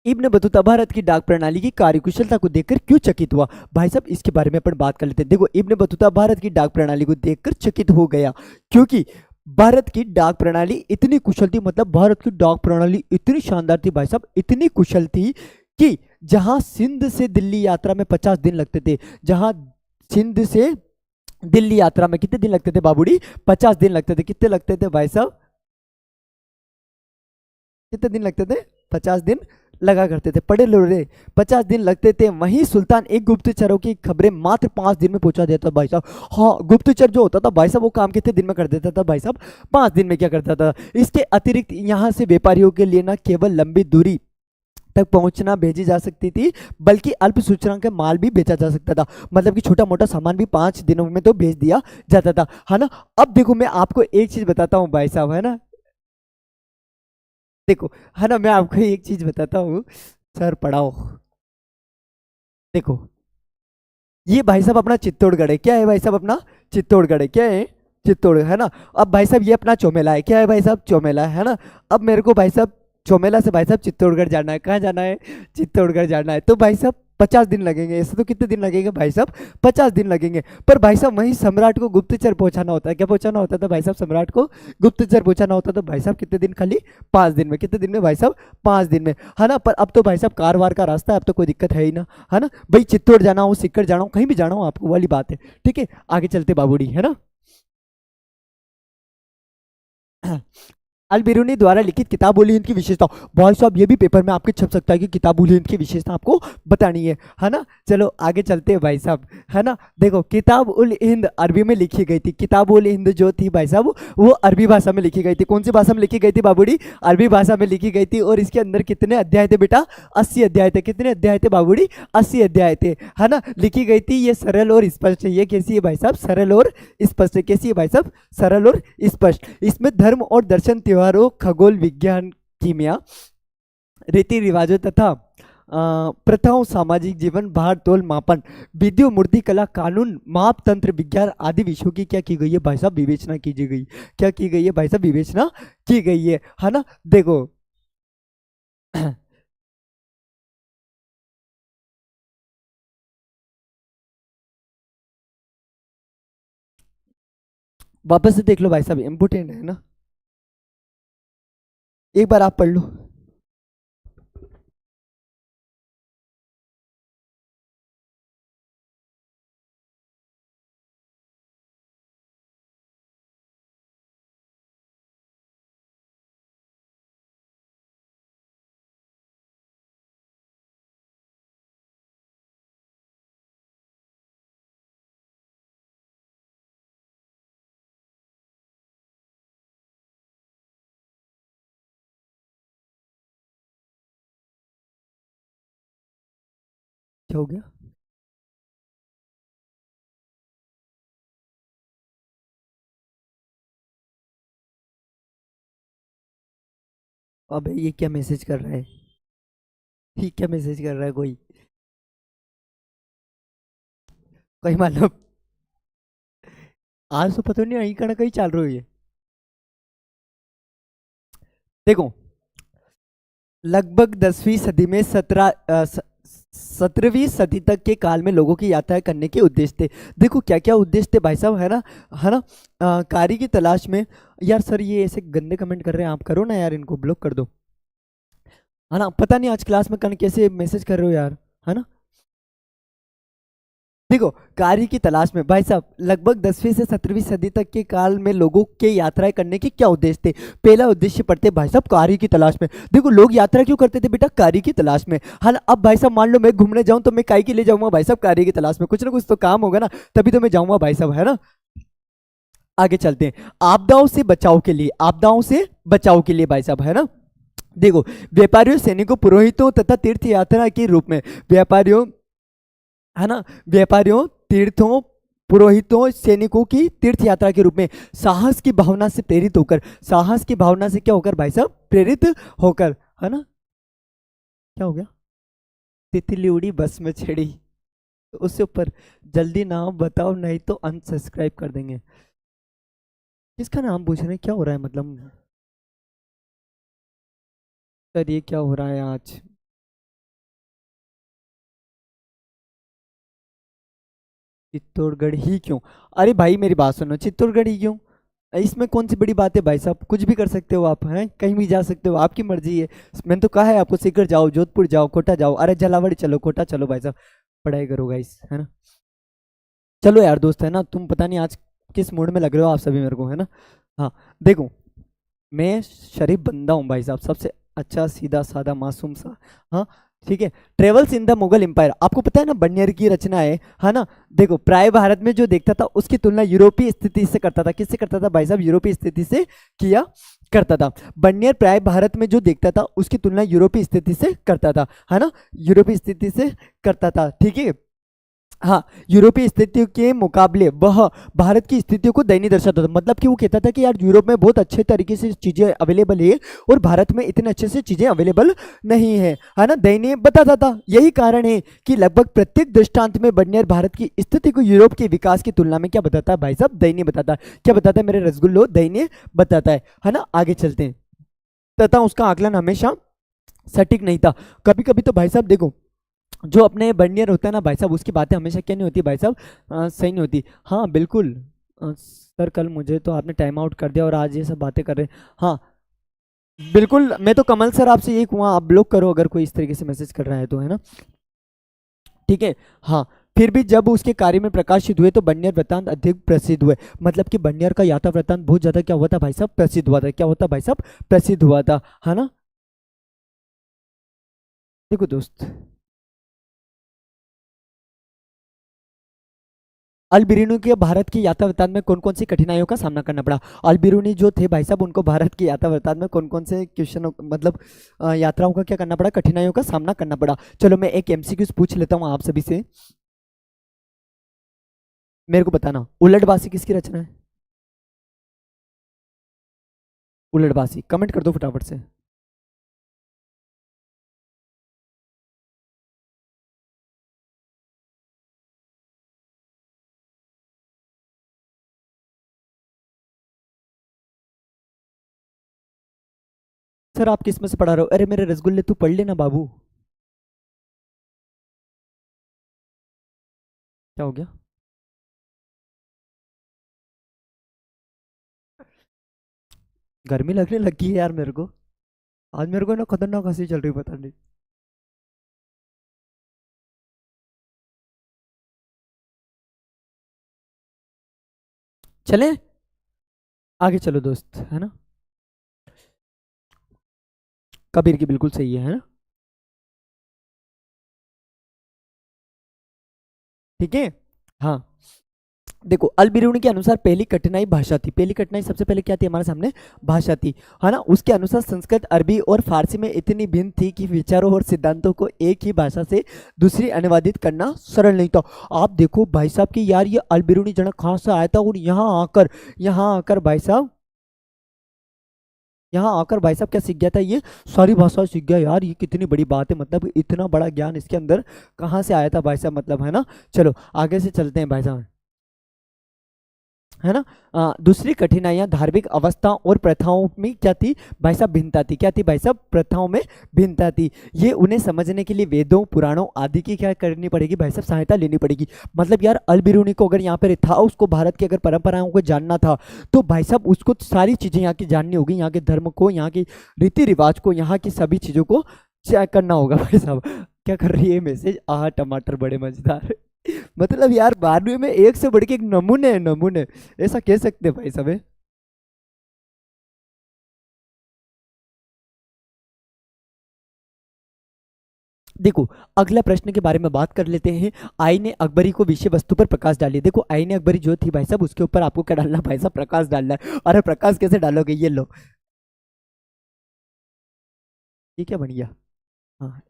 इब्न बतूता भारत की डाक प्रणाली की कार्यकुशलता को देखकर क्यों चकित हुआ? भाई साहब इसके बारे में अपन बात कर लेते हैं। देखो, इब्न बतूता भारत की डाक प्रणाली को देखकर चकित हो गया क्योंकि भारत की डाक प्रणाली इतनी कुशल थी। मतलब भारत की डाक प्रणाली इतनी शानदार थी भाई साहब, इतनी कुशल थी कि जहां सिंध से दिल्ली यात्रा में 50 दिन लगते थे, जहां सिंध से दिल्ली यात्रा में कितने दिन लगते थे बाबूड़ी? 50 दिन लगते थे। कितने लगते थे भाई साहब? कितने दिन लगते थे? 50 दिन लगा करते थे। पढ़े लो रे, 50 दिन लगते थे। वहीं सुल्तान एक गुप्तचरों की खबरें मात्र 5 दिन में पहुंचा देता भाई साहब। हाँ, गुप्तचर जो होता था भाई साहब, वो काम कितने दिन में कर देता था भाई साहब? 5 दिन में क्या करता था। इसके अतिरिक्त यहाँ से व्यापारियों के लिए न केवल लंबी दूरी तक पहुंचना भेजी जा सकती थी, बल्कि अल्प सूचना के माल भी बेचा जा सकता था। मतलब कि छोटा मोटा सामान भी 5 दिनों में तो भेज दिया जाता था, है ना। अब देखो मैं आपको एक चीज बताता हूँ भाई साहब, है ना। देखो, है ना, मैं आपको एक चीज बताता हूँ। सर पढ़ाओ। देखो, ये भाई साहब अपना चित्तौड़गढ़ है। क्या है भाई साहब? अपना चित्तौड़गढ़ है। क्या है? चित्तौड़, है ना। अब भाई साहब ये अपना चौमेला है। क्या है भाई साहब? चौमेला है ना। अब मेरे को भाई साहब चौमेला से भाई साहब चित्तौड़गढ़ जाना है। कहाँ जाना है? चित्तौड़गढ़ जाना है। तो भाई साहब 50 दिन लगेंगे। ऐसे तो कितने दिन लगेंगे भाई साहब, 50 दिन लगेंगे। पर भाई साहब वहीं सम्राट को गुप्तचर पहुंचाना होता है। क्या पहुंचाना होता था भाई साहब? सम्राट को गुप्तचर पहुंचाना होता था भाई साहब। कितने दिन? खाली 5 दिन में। कितने दिन में भाई साहब? 5 दिन में, है ना। पर अब तो भाई साहब कारवार का रास्ता है, अब तो कोई दिक्कत है ही ना, है ना भाई। चित्तौड़ जाना हो, सिक्कर जाना हो, कहीं भी जाना हो आपको, वाली बात है। ठीक है, आगे चलते बाबूड़ी, है ना। अल बिरूनी द्वारा लिखित किताब-उल हिंद की विशेषता। भाई साहब ये भी पेपर में आपके छप सकता है कि किताब-उल हिंद की विशेषता आपको बतानी है ना। चलो आगे चलते हैं भाई साहब, है ना। देखो किताब-उल हिंद अरबी में लिखी गई थी। किताब-उल हिंद जो थी भाई साहब वो अरबी भाषा में लिखी गई थी। कौन सी भाषा में लिखी गई थी बाबूड़ी? अरबी भाषा में लिखी गई थी। और इसके अंदर कितने अध्याय थे बेटा? 80 अध्याय थे। कितने अध्याय थे बाबूड़ी? 80 अध्याय थे, है ना। लिखी गई थी। ये सरल और स्पष्ट है। ये कैसी है भाई साहब? सरल और स्पष्ट है। कैसी है भाई साहब? सरल और स्पष्ट। इसमें धर्म और दर्शन, त्योहारों, खगोल विज्ञान, कीमिया, रीति रिवाजों तथा प्रथाओं, सामाजिक जीवन, भार तोल मापन, विधियों, मूर्ति कला, कानून, माप तंत्र, विज्ञान आदि विषयों की क्या की गई है भाई साहब? विवेचना की गई। क्या की गई है भाई साहब? विवेचना की गई है ना। देखो वापस से देख लो भाई साहब, इंपोर्टेंट है ना, एक बार आप पढ़ लो। क्या हो गया? अबे ये क्या मैसेज कर रहा है? ये क्या मैसेज कर रहा है कोई? कोई मतलब आज तो पता नहीं कहीं का ना कहीं चल रही है। देखो लगभग 10वीं सदी में 17वीं सदी तक के काल में लोगों की यात्रा करने के उद्देश्य थे। देखो क्या क्या उद्देश्य थे भाई साहब, है ना, है ना। कार्य की तलाश में। यार सर ये ऐसे गंदे कमेंट कर रहे हैं, आप करो ना यार, इनको ब्लॉक कर दो, है ना। पता नहीं आज क्लास में कन कैसे मैसेज कर रहे हो यार, है ना। देखो कार्य की तलाश में भाई साहब लगभग 10वीं से 17वीं सदी तक के काल में लोगों के यात्राएं करने के क्या उद्देश्य थे? पहला उद्देश्य पढ़ते भाई साहब कार्य की तलाश में। देखो लोग यात्रा क्यों करते थे बेटा? कार्य की तलाश में। हाँ अब भाई साहब मान लो मैं घूमने जाऊं तो मैं काय के लिए जाऊंगा भाई साहब? कार्य की तलाश में। कुछ ना कुछ तो काम होगा ना, तभी तो मैं जाऊंगा भाई साहब, है ना। आगे चलते हैं। आपदाओं से बचाव के लिए, आपदाओं से बचाव के लिए भाई साहब, है ना। देखो व्यापारियों, सैनिकों, पुरोहितों तथा तीर्थ यात्रा के रूप में, व्यापारियों, है ना, व्यापारियों, तीर्थों, पुरोहितों, सैनिकों की तीर्थ यात्रा के रूप में साहस की भावना से प्रेरित होकर, साहस की भावना से क्या होकर भाई साहब? प्रेरित होकर, है ना। क्या हो गया? तितली उड़ी बस में छिड़ी, तो उससे ऊपर जल्दी नाम बताओ नहीं तो अनसब्सक्राइब कर देंगे। किसका नाम पूछ रहे हैं? क्या हो रहा है मतलब? सर ये क्या हो रहा है आज? चित्तौड़गढ़ ही क्यों? अरे भाई मेरी बात सुनो, चित्तौड़गढ़ ही क्यों? इसमें कौन सी बड़ी बात है भाई साहब? कुछ भी कर सकते हो आप, हैं, कहीं भी जा सकते हो, आपकी मर्जी है। मैंने तो कहा है आपको, सीकर जाओ, जोधपुर जाओ, कोटा जाओ, अरे जलावड़ी चलो, कोटा चलो भाई साहब, पढ़ाई करो गाइस, है ना। चलो यार दोस्त, है ना, तुम पता नहीं आज किस मूड में लग रहे हो आप सभी मेरे को, है ना। हाँ देखो मैं शरीफ बंदा हूँ भाई साहब, सबसे अच्छा, सीधा साधा, मासूम सा, हाँ ठीक है। Travels in the Mughal Empire, आपको पता है ना बनियर की रचना है ना। देखो प्राय भारत में जो देखता था उसकी तुलना यूरोपीय स्थिति से करता था। किससे करता था भाई साहब? यूरोपीय स्थिति से किया करता था। बनियर प्राय भारत में जो देखता था उसकी तुलना यूरोपीय स्थिति से करता था, है ना, यूरोपीय स्थिति से करता था, ठीक है। हाँ यूरोपीय स्थितियों के मुकाबले वह भारत की स्थितियों को दयनीय दर्शाता था। मतलब कि वो कहता था कि यार यूरोप में बहुत अच्छे तरीके से चीजें अवेलेबल है और भारत में इतने अच्छे से चीजें अवेलेबल नहीं है ना, दयनीय बताता था। यही कारण है कि लगभग प्रत्येक दृष्टांत में बर्नियर भारत की स्थिति को यूरोप के विकास की तुलना में क्या बताता है भाई साहब? दयनीय बताता है। क्या बताता है मेरे रसगुल्लो? दयनीय बताता है ना। आगे चलते हैं। तथा उसका आकलन हमेशा सटीक नहीं था। कभी कभी तो भाई साहब देखो जो अपने बर्नियर होता है ना भाई साहब, उसकी बातें हमेशा क्या नहीं होती भाई साहब, सही नहीं होती। हाँ बिल्कुल। सर कल मुझे तो आपने टाइम आउट कर दिया और आज ये सब बातें कर रहे हैं। हाँ बिल्कुल, मैं तो कमल सर आपसे यही कहूँगा, आप ब्लॉक करो अगर कोई इस तरीके से मैसेज कर रहा है तो, है ना। ठीक है। हाँ, फिर भी जब उसके कार्य में प्रकाशित हुए तो बन्यर वृत्तांत अधिक प्रसिद्ध हुए। मतलब कि बन्यर का यात्रा वृत्तांत बहुत ज्यादा क्या हुआ था भाई साहब, प्रसिद्ध हुआ था। क्या होता भाई साहब, प्रसिद्ध हुआ था, है ना। देखो दोस्त, अलबिरूनी के भारत की यात्रा वृत्तांत में कौन कौन सी कठिनाइयों का सामना करना पड़ा। अलबिरूनी जो थे भाई साहब, उनको भारत की यात्रा वृत्तांत में कौन कौन से क्वेश्चन, मतलब यात्राओं का क्या करना पड़ा, कठिनाइयों का सामना करना पड़ा। चलो मैं एक एमसीक्यूज पूछ लेता हूँ आप सभी से, मेरे को बताना, उलटबासी किसकी रचना है। उलटबासी कमेंट कर दो फटाफट से। सर आप किस में से पढ़ा रहे हो, अरे मेरे रसगुल्ले तू पढ़ लेना बाबू। क्या हो गया। गर्मी लगने लगी है यार मेरे को, आज मेरे को ना खतरनाक हंसी चल रही है, पता नहीं। चले आगे, चलो दोस्त, है ना। कबीर की बिल्कुल सही है ना। ठीक है। हाँ देखो, अल बिरूनी के अनुसार पहली कठिनाई भाषा थी। पहली कठिनाई सबसे पहले क्या थी हमारे सामने, भाषा थी, है ना। उसके अनुसार संस्कृत, अरबी और फारसी में इतनी भिन्न थी कि विचारों और सिद्धांतों को एक ही भाषा से दूसरी अनुवादित करना सरल नहीं था। आप देखो भाई साहब कि यार ये अल बिरूनी जनक कहाँ से आया था, और यहाँ आकर भाई साहब, यहाँ आकर भाई साहब क्या सीख गया था, ये सारी भाषा सीख गया। यार ये कितनी बड़ी बात है, मतलब इतना बड़ा ज्ञान इसके अंदर कहाँ से आया था भाई साहब, मतलब, है ना। चलो आगे से चलते हैं भाई साहब, है ना। दूसरी कठिनाइयां धार्मिक अवस्था और प्रथाओं में क्या थी भाई साहब, भिन्नता थी। क्या थी भाई साहब, प्रथाओं में भिन्नता थी। ये उन्हें समझने के लिए वेदों पुराणों आदि की क्या करनी पड़ेगी भाई साहब, सहायता लेनी पड़ेगी। मतलब यार अल बिरूनी को अगर यहाँ पर था, उसको भारत की अगर परंपराओं को जानना था, तो भाई साहब उसको सारी चीजें यहाँ की जाननी होगी, यहाँ के धर्म को, यहाँ के रीति रिवाज को, यहाँ की सभी चीजों को चेक करना होगा भाई साहब। क्या कर रही है मैसेज, आह टमाटर बड़े मजेदार। मतलब यार 12वीं में एक से बढ़ के एक नमूने है, नमूने, ऐसा कह सकते हैं भाई साहब है? देखो अगला प्रश्न के बारे में बात कर लेते हैं। आई ने अकबरी को विषय वस्तु पर प्रकाश डाली। देखो आई ने अकबरी जो थी भाई साहब, उसके ऊपर आपको क्या डालना भाई साहब, प्रकाश डालना है। अरे प्रकाश कैसे डालोगे, ये लो, ये क्या बन गया। हाँ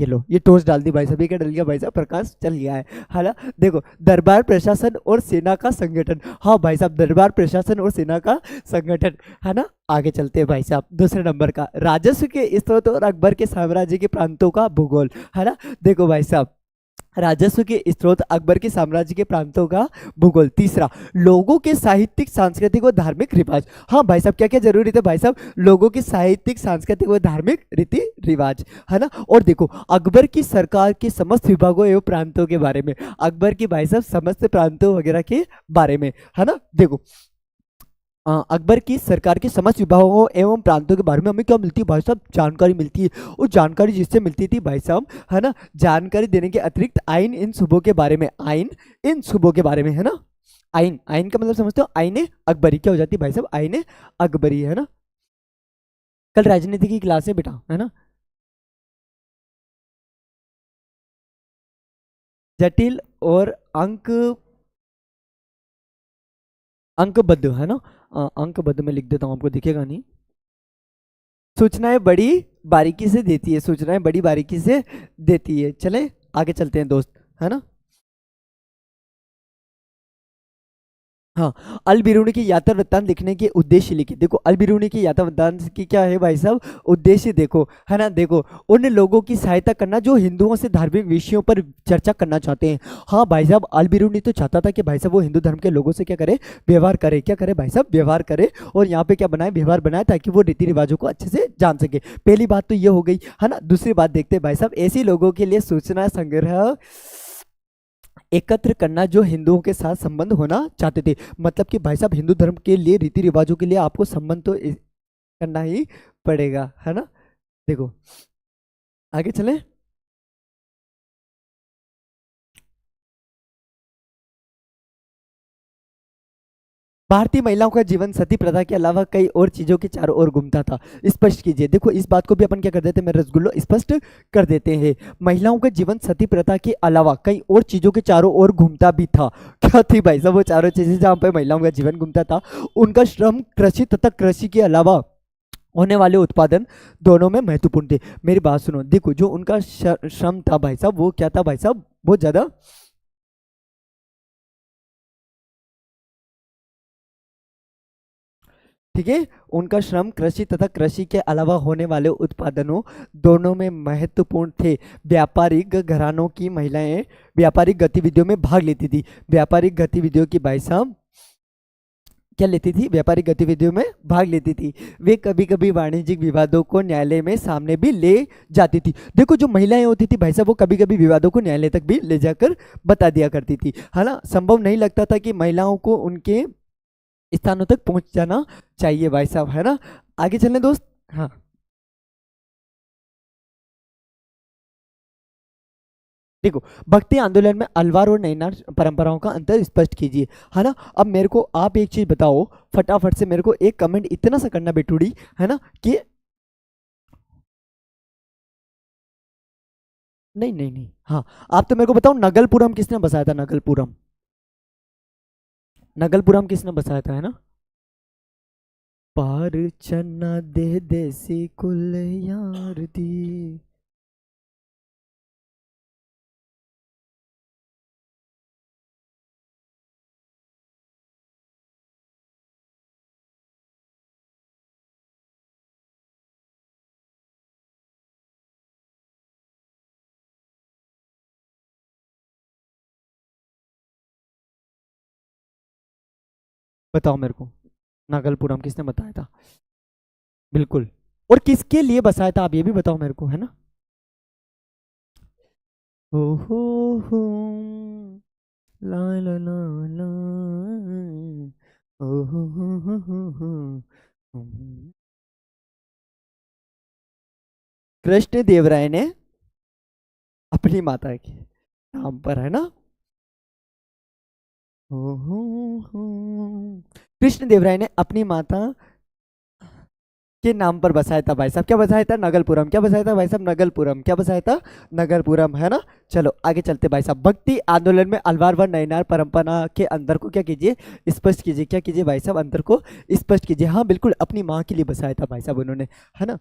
ये लो, ये टोस्ट डाल दी भाई साहब, ये क्या डल गया भाई साहब, प्रकाश चल गया है ना। देखो दरबार प्रशासन और सेना का संगठन, हाँ भाई साहब दरबार प्रशासन और सेना का संगठन, है ना। आगे चलते हैं भाई साहब, दूसरे नंबर का राजस्व के स्रोत और अकबर के साम्राज्य के प्रांतों का भूगोल, है ना। देखो भाई साहब, राजस्व के स्रोत, अकबर के साम्राज्य के प्रांतों का भूगोल। तीसरा, लोगों के साहित्यिक सांस्कृतिक और धार्मिक रिवाज। हाँ भाई साहब क्या क्या जरूरी थे भाई साहब, लोगों के साहित्यिक सांस्कृतिक और धार्मिक रीति रिवाज, है ना। और देखो अकबर की सरकार के समस्त विभागों एवं प्रांतों के बारे में, अकबर की भाई साहब समस्त प्रांतों वगैरह के बारे में, है ना। देखो अकबर की सरकार के समस्त विभागों एवं प्रांतों के बारे में हमें क्या मिलती है भाई साहब, जानकारी मिलती है। और जानकारी जिससे मिलती थी भाई साहब, है ना, जानकारी देने के अतिरिक्त आइन इन सूबों के बारे में, आइन इन सूबों के बारे में, है ना। आइन, आइन का मतलब समझते हो, आइन अकबरी क्या हो जाती है भाई साहब, आइन अकबरी, है ना। कल राजनीति की क्लास है बेटा, है ना। जटिल और अंक, अंकबद्ध, है ना। अंकबद्ध में लिख देता हूँ, आपको दिखेगा नहीं। सूचनाएं बड़ी बारीकी से देती है, सूचनाएं बड़ी बारीकी से देती है। चले आगे चलते हैं दोस्त, है ना। हाँ, अल बिरूनी की यात्रा वृत्तांत लिखने के उद्देश्य लिखिए। देखो अल बिरूनी की यात्रा वृत्तांत की क्या है भाई साहब, उद्देश्य देखो, है ना। देखो, उन लोगों की सहायता करना जो हिंदुओं से धार्मिक विषयों पर चर्चा करना चाहते हैं। हाँ भाई साहब, अल बिरूनी तो चाहता था कि भाई साहब वो हिंदू धर्म के लोगों से क्या करे, व्यवहार करे, क्या करे भाई साहब, व्यवहार करे। और यहाँ पे क्या बनाए, व्यवहार बनाए, ताकि वो रीति रिवाजों को अच्छे से जान सके। पहली बात तो ये हो गई, है ना। दूसरी बात देखते हैं भाई साहब, ऐसे लोगों के लिए सूचना संग्रह एकत्र करना जो हिंदुओं के साथ संबंध होना चाहते थे। मतलब कि भाई साहब हिंदू धर्म के लिए, रीति रिवाजों के लिए आपको संबंध तो करना ही पड़ेगा, है ना। देखो, आगे चलें। भारतीय महिलाओं का जीवन सती प्रथा के अलावा कई और चीजों के चारों ओर घूमता था। स्पष्ट कीजिए। देखो, इस बात को भी अपन क्या कर देते हैं, मैं रसगुल्लो स्पष्ट कर देते हैं। महिलाओं का जीवन सती प्रथा के अलावा कई और चीजों के चारों ओर घूमता भी था। क्या थी भाई साहब वो चारों चीजें जहाँ पे महिलाओं का जीवन घूमता था? उनका श्रम कृषि तथा कृषि के अलावा होने वाले उत्पादन दोनों में महत्वपूर्ण थे। मेरी बात सुनो, देखो जो उनका श्रम था भाई साहब, वो क्या था भाई साहब, बहुत ज्यादा, ठीक है। उनका श्रम कृषि तथा कृषि के अलावा होने वाले उत्पादनों दोनों में महत्वपूर्ण थे। व्यापारिक घरानों की महिलाएं व्यापारिक गतिविधियों में भाग लेती थी। व्यापारिक गतिविधियों की भाई साहब क्या लेती थी, व्यापारिक गतिविधियों में भाग लेती थी। वे कभी कभी वाणिज्यिक विवादों को न्यायालय में सामने भी ले जाती थी। देखो जो महिलाएं होती थी भाई साहब, वो कभी कभी विवादों को न्यायालय तक भी ले जाकर बता दिया करती थी, है ना। संभव नहीं लगता था कि महिलाओं को उनके स्थानों तक पहुंच जाना चाहिए भाई साहब, है ना। आगे चलने दोस्त। हाँ, देखो, भक्ति आंदोलन में अलवार और नैनार परंपराओं का अंतर स्पष्ट कीजिए, है ना। अब मेरे को आप एक चीज बताओ, फटाफट से मेरे को एक कमेंट इतना सा करना बेटूड़ी, है ना, कि नहीं नहीं नहीं, हाँ, आप तो मेरे को बताओ, नगलपुरम किसने बसाया था, नगलपुरम, नगलपुरम किसने बसाया था, है ना। पार चन्ना दे देसी कुल यार दी। बताओ मेरे को, नागलपुरम किसने बताया था? बिल्कुल। और किसके लिए बसाया था, आप ये भी बताओ मेरे को, है ना। ओ हो, ला ला ला ला, ओ हो। कृष्ण देव राय ने अपनी माता के नाम पर, है ना। ओ हो। कृष्ण देव राय ने अपनी माता के नाम पर बसाया था भाई साहब, क्या बसाया था, नगलपुरम। क्या बसाया था भाई साहब, नगलपुरम। क्या बसाया था, नगलपुरम, है ना। चलो आगे चलते भाई साहब। भक्ति आंदोलन में अलवार व नयनार परंपरा के अंदर को क्या कीजिए, स्पष्ट कीजिए। क्या कीजिए भाई साहब, अंतर को स्पष्ट कीजिए। हाँ बिल्कुल, अपनी माँ के लिए बसाया था भाई साहब उन्होंने, है ना।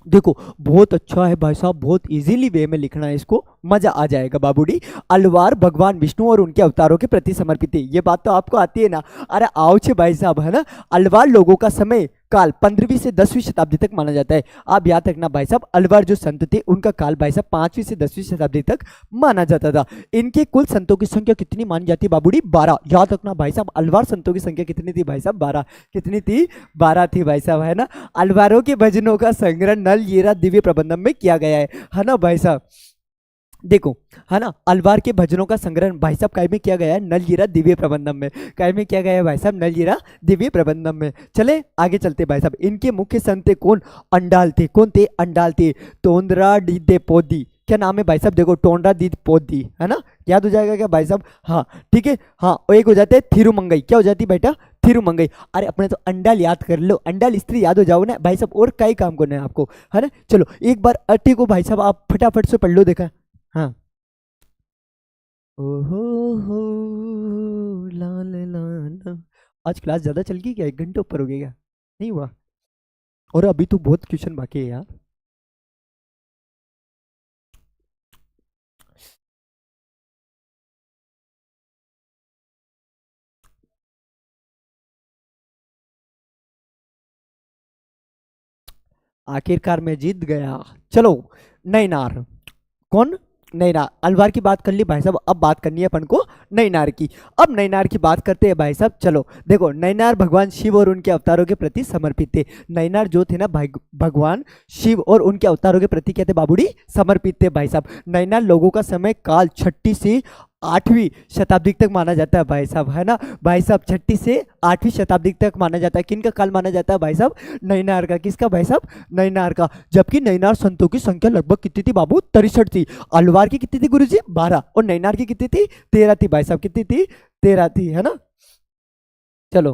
देखो, बहुत अच्छा है भाई साहब, बहुत इजीली वे में लिखना है इसको, मजा आ जाएगा बाबूडी। अलवार भगवान विष्णु और उनके अवतारों के प्रति समर्पित है, ये बात तो आपको आती है ना। अरे आओ छे भाई साहब, है ना। अलवार लोगों का समय काल 15वीं से 10वीं शताब्दी तक माना जाता है। आप याद रखना भाई साहब, अलवार जो संत थे उनका काल भाई साहब 5वीं से 10वीं शताब्दी तक माना जाता था। इनके कुल संतों की संख्या कितनी मानी जाती है बाबूडी, 12। याद रखना भाई साहब, अलवार संतों की संख्या कितनी थी भाई साहब, 12। कितनी थी, 12 थी भाई साहब, है ना। अलवारों के भजनों का संग्रह नल येरा दिव्य प्रबंधम में किया गया है ना भाई साहब। देखो, है ना, अलवार के भजनों का संग्रह भाई साहब काय में किया गया है, नलजीरा दिव्य प्रबंधम में। काय में किया गया है भाई साहब, नलजीरा दिव्य प्रबंधम में। चले आगे चलते भाई साहब। इनके मुख्य संत थे कौन, अंडाल थे। कौन थे, अंडाल थे। तोंदरा डी दे पोदी, क्या नाम है भाई साहब, देखो, टोंडा दी पोदी, है ना। याद हो जाएगा क्या भाई साहब, हाँ ठीक है। हाँ, और एक हो जाते हैं थिरुमंगई, क्या हो जाती है बेटा, थिरुमंगई। अरे अपने तो अंडाल याद कर लो, अंडाल स्त्री याद हो जाओ ना भाई साहब, और कई काम करना है आपको, है ना। चलो एक बार अट्टी को भाई साहब आप फटाफट से पढ़ लो, देखा। हाँ, ओहो हो, लाल लाल। आज क्लास ज्यादा चल गई क्या, 1 घंटे ऊपर हो गया क्या? नहीं हुआ? और अभी तो बहुत क्वेश्चन बाकी है यार। आखिरकार मैं जीत गया। चलो नैनार, कौन? नैनार। अलवार की बात कर ली भाई साहब, अब बात करनी है अपन को नैनार की। अब नैनार की बात करते हैं भाई साहब। चलो देखो, नैनार भगवान शिव और उनके अवतारों के प्रति समर्पित थे। नैनार जो थे ना भगवान शिव और उनके अवतारों के प्रति क्या थे बाबूड़ी? समर्पित थे भाई साहब। नैनार लोगों का समय काल 6ठी से 8वीं शताब्दी तक माना जाता है भाई साहब, है ना भाई साहब? 6ठी से 8वीं शताब्दी तक माना जाता है। किनका काल माना जाता है भाई साहब? नैनार का। किसका भाई साहब? नैनार का। जबकि नैनार संतों की संख्या लगभग कितनी थी बाबू? 63 थी। अलवार की कितनी थी गुरुजी? 12। और नैनार की कितनी थी? 13 थी भाई साहब। कितनी थी? 13 थी, है ना। चलो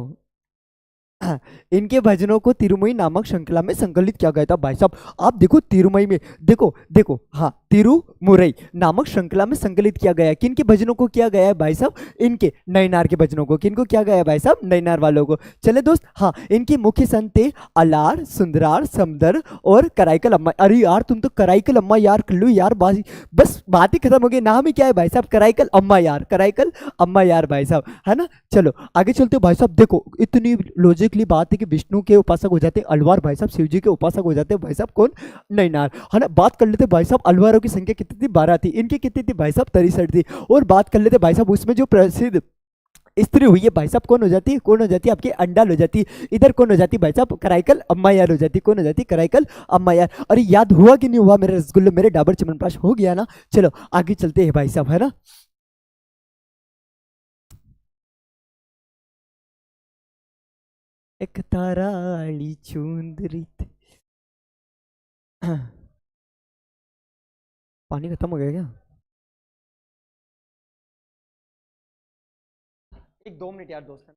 हाँ, इनके भजनों को तिरुमई नामक श्रृंखला में संकलित किया गया था भाई साहब। आप देखो तिरुमई में, देखो देखो, हाँ तिरुमुरई नामक श्रृंखला में संकलित किया गया है। किन के भजनों को किया गया है भाई साहब? इनके नैनार के भजनों को। किनको किया गया है भाई साहब? नैनार वालों को। चले दोस्त, हाँ इनके मुख्य संत थे अलार, सुंदरार, समदर और कराईकल अम्मा। अरे यार तुम तो कराईकल अम्मा यार कर लो यार, बस बात ही खत्म हो गई। नाम ही क्या है भाई साहब? कराईकल अम्मा यार, कराईकल अम्मा यार भाई साहब, है ना। चलो आगे चलते हो भाई साहब। देखो इतनी लॉजिकली बात है कि विष्णु के उपासक हो जाते हैं अलवार भाई साहब, शिव जी के उपासक हो जाते हैं भाई साहब कौन? नैनार, है ना। बात कर लेते भाई साहब अलवारों की संख्या कितनी थी? 12 थी। इनकी कितनी थी भाई साहब? 63 थी। और बात कर लेते भाई साहब उसमें जो प्रसिद्ध स्त्री हुई है भाई साहब, कौन हो जाती है? कौन हो जाती है? आपकी अंडाल हो जाती है। इधर कौन हो जाती है भाई साहब? कराईकल अम्मा यार हो जाती है। कौन हो जाती है? कराईकल अम्मा यार। अरे याद हुआ कि नहीं हुआ मेरे रसगुल्ले, मेरे डाबर च्यवनप्राश? हो गया ना। चलो आगे चलते हैं भाई साहब, है ना। एक ताराली चुंदरीत पानी खत्म हो गया क्या? एक 2 मिनट यार दोस्त।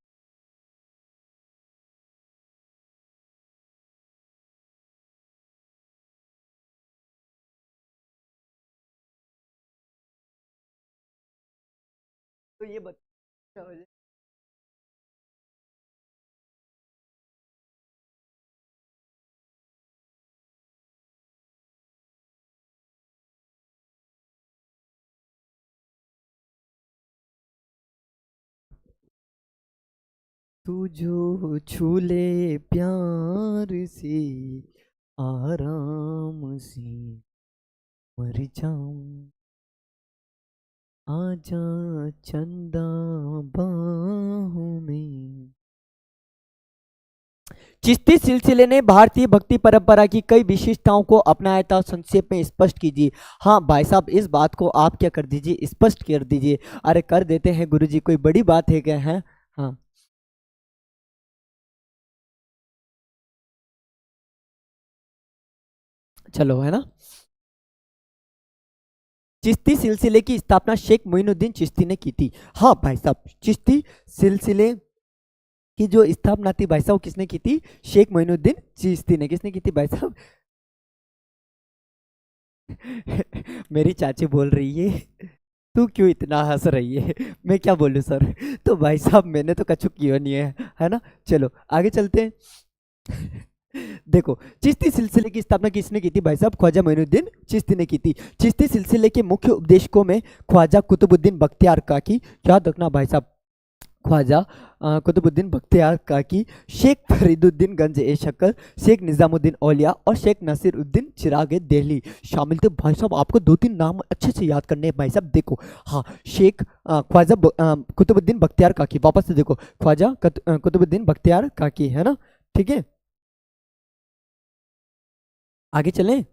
तो ये बता, तू जो छू ले प्यार से आराम से मर जाऊं, आजा चंदा बाहों में। चिश्ती सिलसिले ने भारतीय भक्ति परंपरा की कई विशेषताओं को अपनाया था, संक्षेप में स्पष्ट कीजिए। हाँ भाई साहब इस बात को आप क्या कर दीजिए, स्पष्ट कर दीजिए। अरे कर देते हैं गुरुजी, कोई बड़ी बात है क्या? है हाँ। चलो, है ना। चिश्ती सिलसिले की स्थापना शेख मोइनुद्दीन चिश्ती ने की थी। हाँ भाई साहब, चिश्ती सिलसिले की जो स्थापना थी भाई साहब किसने की थी? शेख मोइनुद्दीन चिश्ती ने। किसने की थी भाई साहब? मेरी चाची बोल रही है तू क्यों इतना हंस रही है? मैं क्या बोलूं सर? तो भाई साहब मैंने तो कछु किया नहीं है ना। चलो आगे चलते हैं। देखो, चिश्ती सिलसिले की स्थापना किसने की थी भाई साहब? ख्वाजा मोइनुद्दीन चिश्ती ने की थी। चिश्ती सिलसिले के मुख्य उपदेशकों में ख्वाजा कुतुबुद्दीन बख्तियार काकी, याद रखना भाई साहब, ख्वाजा कुतुबुद्दीन बख्तियार काकी, शेख फरीदुद्दीन गंज ए शक्कर, शेख निजामुद्दीन औलिया और शेख नसीरुद्दीन चिराग दिल्ली शामिल थे भाई साहब। आपको 2-3 नाम अच्छे से याद करने हैं भाई साहब। देखो हाँ, शेख ख्वाजा कुतुबुद्दीन बख्तियार काकी, वापस से देखो, ख्वाजा कुतुबुद्दीन बख्तियार काकी, है ना। ठीक है, आगे चलें।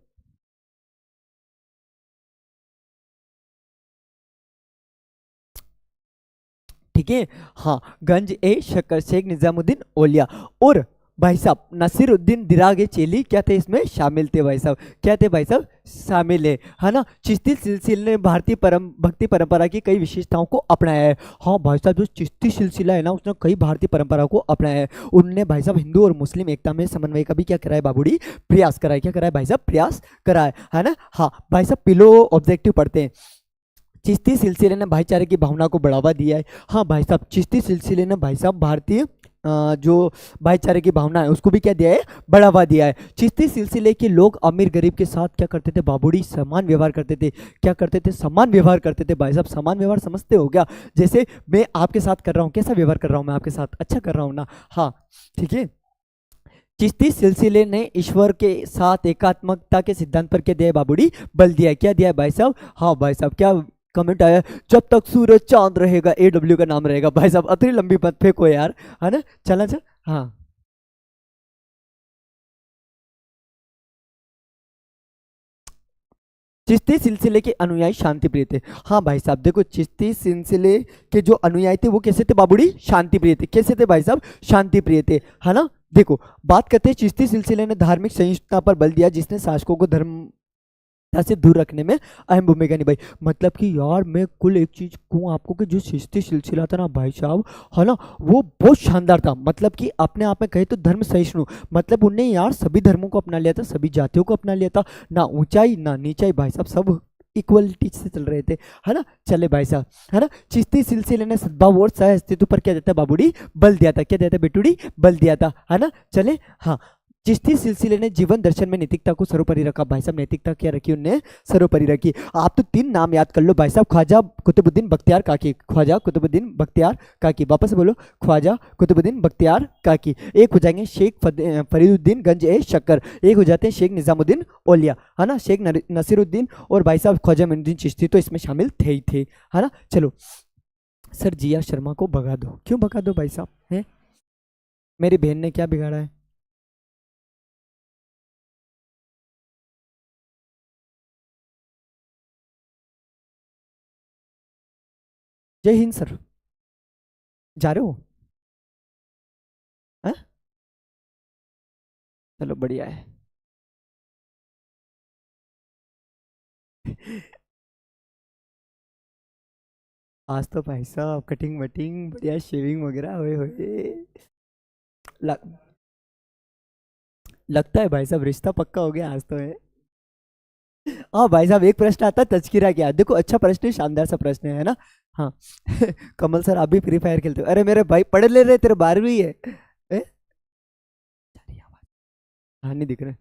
ठीक है, हाँ गंज ए शक्कर, शेख निजामुद्दीन औलिया और भाई साहब नसीरुद्दीन दिरागे चेली क्या थे? इसमें शामिल थे भाई साहब। क्या थे भाई साहब? शामिल है ना। चिश्ती सिलसिले ने भारतीय भक्ति परंपरा की कई विशेषताओं को अपनाया है। हाँ भाई साहब, जो चिश्ती सिलसिला है ना उसने कई भारतीय परंपरा को अपनाया है। उनने भाई साहब हिंदू और मुस्लिम एकता में समन्वय का भी क्या कराया बाबूड़ी? प्रयास कराया। क्या कराया भाई साहब? प्रयास कराया, है ना। हाँ भाई साहब, पिलो ऑब्जेक्टिव पढ़ते हैं। चिश्ती सिलसिले ने भाईचारे की भावना को बढ़ावा दिया है। हाँ भाई साहब, चिश्ती सिलसिले ने भाई साहब भारतीय जो भाईचारे की भावना है उसको भी क्या दिया है? बढ़ावा दिया है। चिश्ती सिलसिले के लोग अमीर गरीब के साथ क्या करते थे बाबूड़ी? समान व्यवहार करते थे। क्या करते थे? समान व्यवहार करते थे भाई साहब। समान व्यवहार समझते हो क्या? जैसे मैं आपके साथ कर रहा हूँ, कैसा व्यवहार कर रहा हूँ मैं आपके साथ? अच्छा कर रहा हूँ ना। हाँ ठीक है, चिश्ती सिलसिले ने ईश्वर के साथ एकात्मकता के सिद्धांत पर क्या दिया है बाबूडी? बल दिया है। क्या दिया है भाई साहब? हाँ भाई साहब, क्या कमेंट आया? जब तक सूरज चांद रहेगा AW का नाम रहेगा। भाई साहब अतरी लंबी मत फेंको यार, है ना? चला चल। हाँ, चिश्ती सिलसिले के अनुयायी शांति प्रिय थे। हाँ भाई साहब देखो, चिश्ती सिलसिले के जो अनुयायी थे वो कैसे थे बाबूड़ी? शांति प्रिय थे। कैसे थे भाई साहब? शांति प्रिय थे, है ना? देखो, बात करते हैं चिश्ती सिलसिले ने धार्मिक सहिष्णुता पर बल दिया, जिसने शासकों को धर्म से दूर रखने में अहम भूमिका निभाई। मतलब कि यार मैं कुल एक चीज कहूँ आपको कि जो चिश्ती सिलसिला था ना भाई साहब, है ना, वो बहुत शानदार था। मतलब कि अपने आप में कहे तो धर्म सहिष्णु, मतलब उनने यार सभी धर्मों को अपना लिया था, सभी जातियों को अपना लिया था, ना ऊंचाई ना नीचाई भाई साहब, सब इक्वलिटी से चल रहे थे, है ना? चले भाई साहब, है ना? चिश्ती सिलसिले ने सद्भाव और सह अस्तित्व पर क्या देता है बाबूडी? बल दिया था। क्या देता है बेटूडी? बल दिया था, है ना? चले। हाँ, चिश्ती सिलसिले ने जीवन दर्शन में नैतिकता को सर्वोपरि रखा। भाई साहब नैतिकता क्या रखी उनने? सर्वोपरि रखी। आप तो 3 नाम याद कर लो भाई साहब, ख्वाजा कुतुबुद्दीन बख्तियार काकी। ख्वाजा कुतुबुद्दीन बख्तियार काकी, वापस से बोलो, ख्वाजा कुतुबुद्दीन बख्तियार काकी। एक हो जाएंगे शेख फरीदुद्दीन गंज ए शक्कर, एक हो जाते हैं शेख निजामुद्दीन औलिया, है ना? शेख नसीरुद्दीन और भाई साहब ख्वाजा मोइनुद्दीन चिश्ती तो इसमें शामिल थे ही थे, है ना? चलो, सर जिया शर्मा को भगा दो। क्यों भगा दो भाई साहब? है, मेरी बहन ने क्या बिगाड़ा है? जय हिंद सर। जा रहे हो? हैं? चलो बढ़िया है। आज तो भाई साहब कटिंग वटिंग बढ़िया, शेविंग वगैरह हुए हुए लग, लगता है भाई साहब रिश्ता पक्का हो गया आज तो है। हाँ भाई साहब, एक प्रश्न आता है तस्कीरा क्या? देखो अच्छा प्रश्न है, शानदार सा प्रश्न है ना? हाँ। कमल सर आप भी फ्री फायर खेलते हो? अरे मेरे भाई पढ़ ले रहे, तेरे 12वीं है। ए? हाँ नहीं दिख रहे।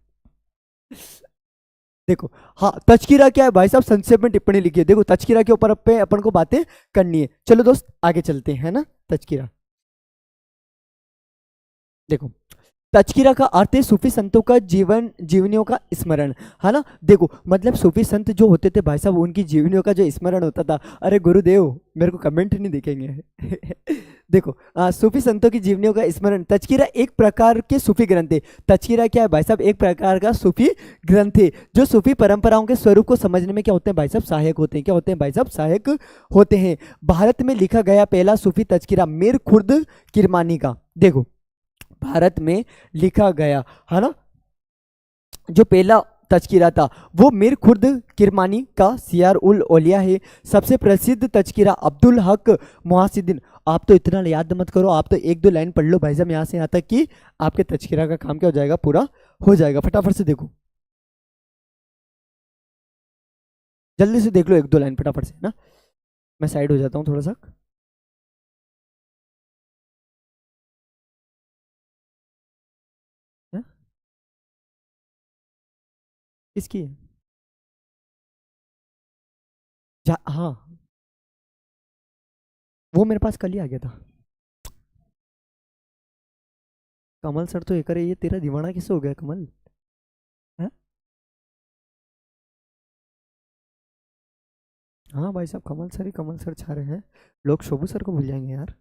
देखो, हाँ तचकीरा क्या है भाई साहब? संक्षेप में टिप्पणी लिखी है। देखो तचकीरा के ऊपर अपन को बातें करनी है। चलो दोस्त आगे चलते हैं, है ना? तचकीरा देखो, तचकीरा का अर्थ है सूफी संतों का जीवन जीवनियों का स्मरण, है ना? देखो मतलब सूफी संत जो होते थे भाई साहब, उनकी जीवनियों का जो स्मरण होता था। अरे गुरुदेव मेरे को कमेंट नहीं दिखेंगे। देखो, सूफी संतों की जीवनियों का स्मरण। तचकीरा एक प्रकार के सूफी ग्रंथ है। तचकीरा क्या है भाई साहब? एक प्रकार का सूफी ग्रंथ है, जो सूफी परंपराओं के स्वरूप को समझने में क्या होते हैं भाई साहब? सहायक होते हैं। क्या होते हैं भाई साहब? सहायक होते हैं। भारत में लिखा गया पहला सूफी तचकीरा मीर खुर्द किरमानी का। देखो, भारत में लिखा गया, है ना, जो पहला तचकीरा था वो मीर खुर्द किरमानी का सियार उल औलिया है। सबसे प्रसिद्ध तचकीरा अब्दुल हक मुहासिद्दीन। आप तो इतना याद मत करो, आप तो एक दो लाइन पढ़ लो भाई साहब यहाँ से यहाँ तक कि आपके तचकीरा का काम क्या हो जाएगा? पूरा हो जाएगा। फटाफट से देखो, जल्दी से देख लो एक दो लाइन फटाफट से, है ना? मैं साइड हो जाता हूँ थोड़ा सा। है? किसकी है? हाँ, वो मेरे पास कल ही आ गया था। कमल सर तो ये करे, ये तेरा दीवाना किससे हो गया कमल? है? हाँ भाई साहब, कमल सर छा रहे हैं। लोग शोभू सर को भूल जाएंगे यार।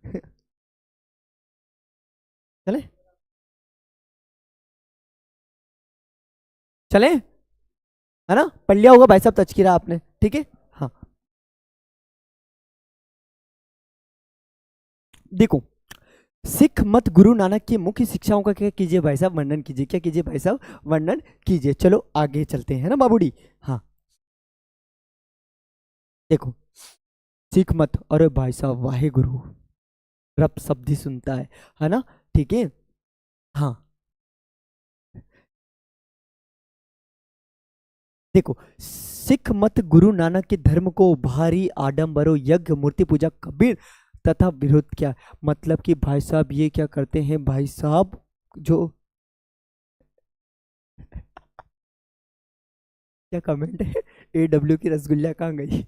चले, चले, है ना? पढ़ लिया होगा भाई साहब तचकीरा आपने, ठीक है? हाँ, देखो, सिख मत गुरु नानक की मुख्य शिक्षाओं का क्या कीजिए भाई साहब? वर्णन कीजिए। क्या कीजिए भाई साहब? वर्णन कीजिए। चलो आगे चलते हैं ना बाबूडी। हाँ, देखो, सिख मत, अरे भाई साहब वाहे गुरु, रब शब्द ही सुनता है ना? ठीक है। हाँ, देखो, सिख मत गुरु नानक के धर्म को भारी आडंबरों, यज्ञ, मूर्ति पूजा, कबीर तथा विरोध क्या? मतलब कि भाई साहब ये क्या करते हैं भाई साहब? जो क्या कमेंट है? AW की रसगुल्ला कहाँ गई?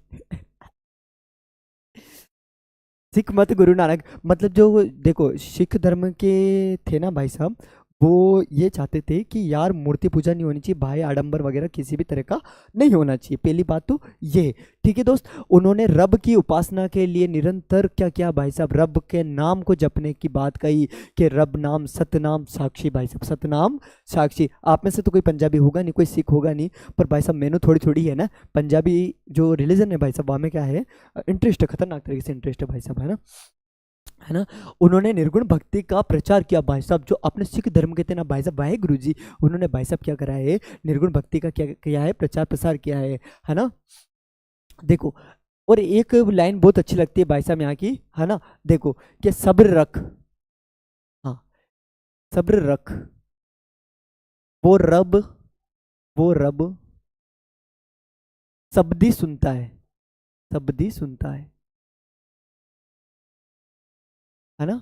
सिख मत गुरु नानक, मतलब जो देखो सिख धर्म के थे ना भाई साहब, वो ये चाहते थे कि यार मूर्ति पूजा नहीं होनी चाहिए, भाई आडंबर वगैरह किसी भी तरह का नहीं होना चाहिए, पहली बात तो ये। ठीक है दोस्त, उन्होंने रब की उपासना के लिए निरंतर क्या किया भाई साहब, रब के नाम को जपने की बात कही कि रब नाम सतनाम साक्षी, भाई साहब सतनाम साक्षी। आप में से तो कोई पंजाबी होगा नहीं, कोई सिख होगा नहीं, पर भाई साहब मैंने थोड़ी थोड़ी है ना पंजाबी जो रिलीजन है भाई साहब, वहाँ में क्या है इंटरेस्ट है, खतरनाक तरीके से इंटरेस्ट है भाई साहब, है ना। उन्होंने निर्गुण भक्ति का प्रचार किया भाई साहब, जो अपने सिख धर्म के थे ना भाई साहब, वाहे गुरु जी, उन्होंने भाई साहब क्या करा है, निर्गुण भक्ति का क्या किया है, प्रचार प्रसार किया है ना। देखो, और एक लाइन बहुत अच्छी लगती है भाई साहब यहाँ की, है ना। देखो कि सब्र रख, हाँ, सब्र रख, वो रब, वो रब सबदी सुनता है, सबदी सुनता है ना।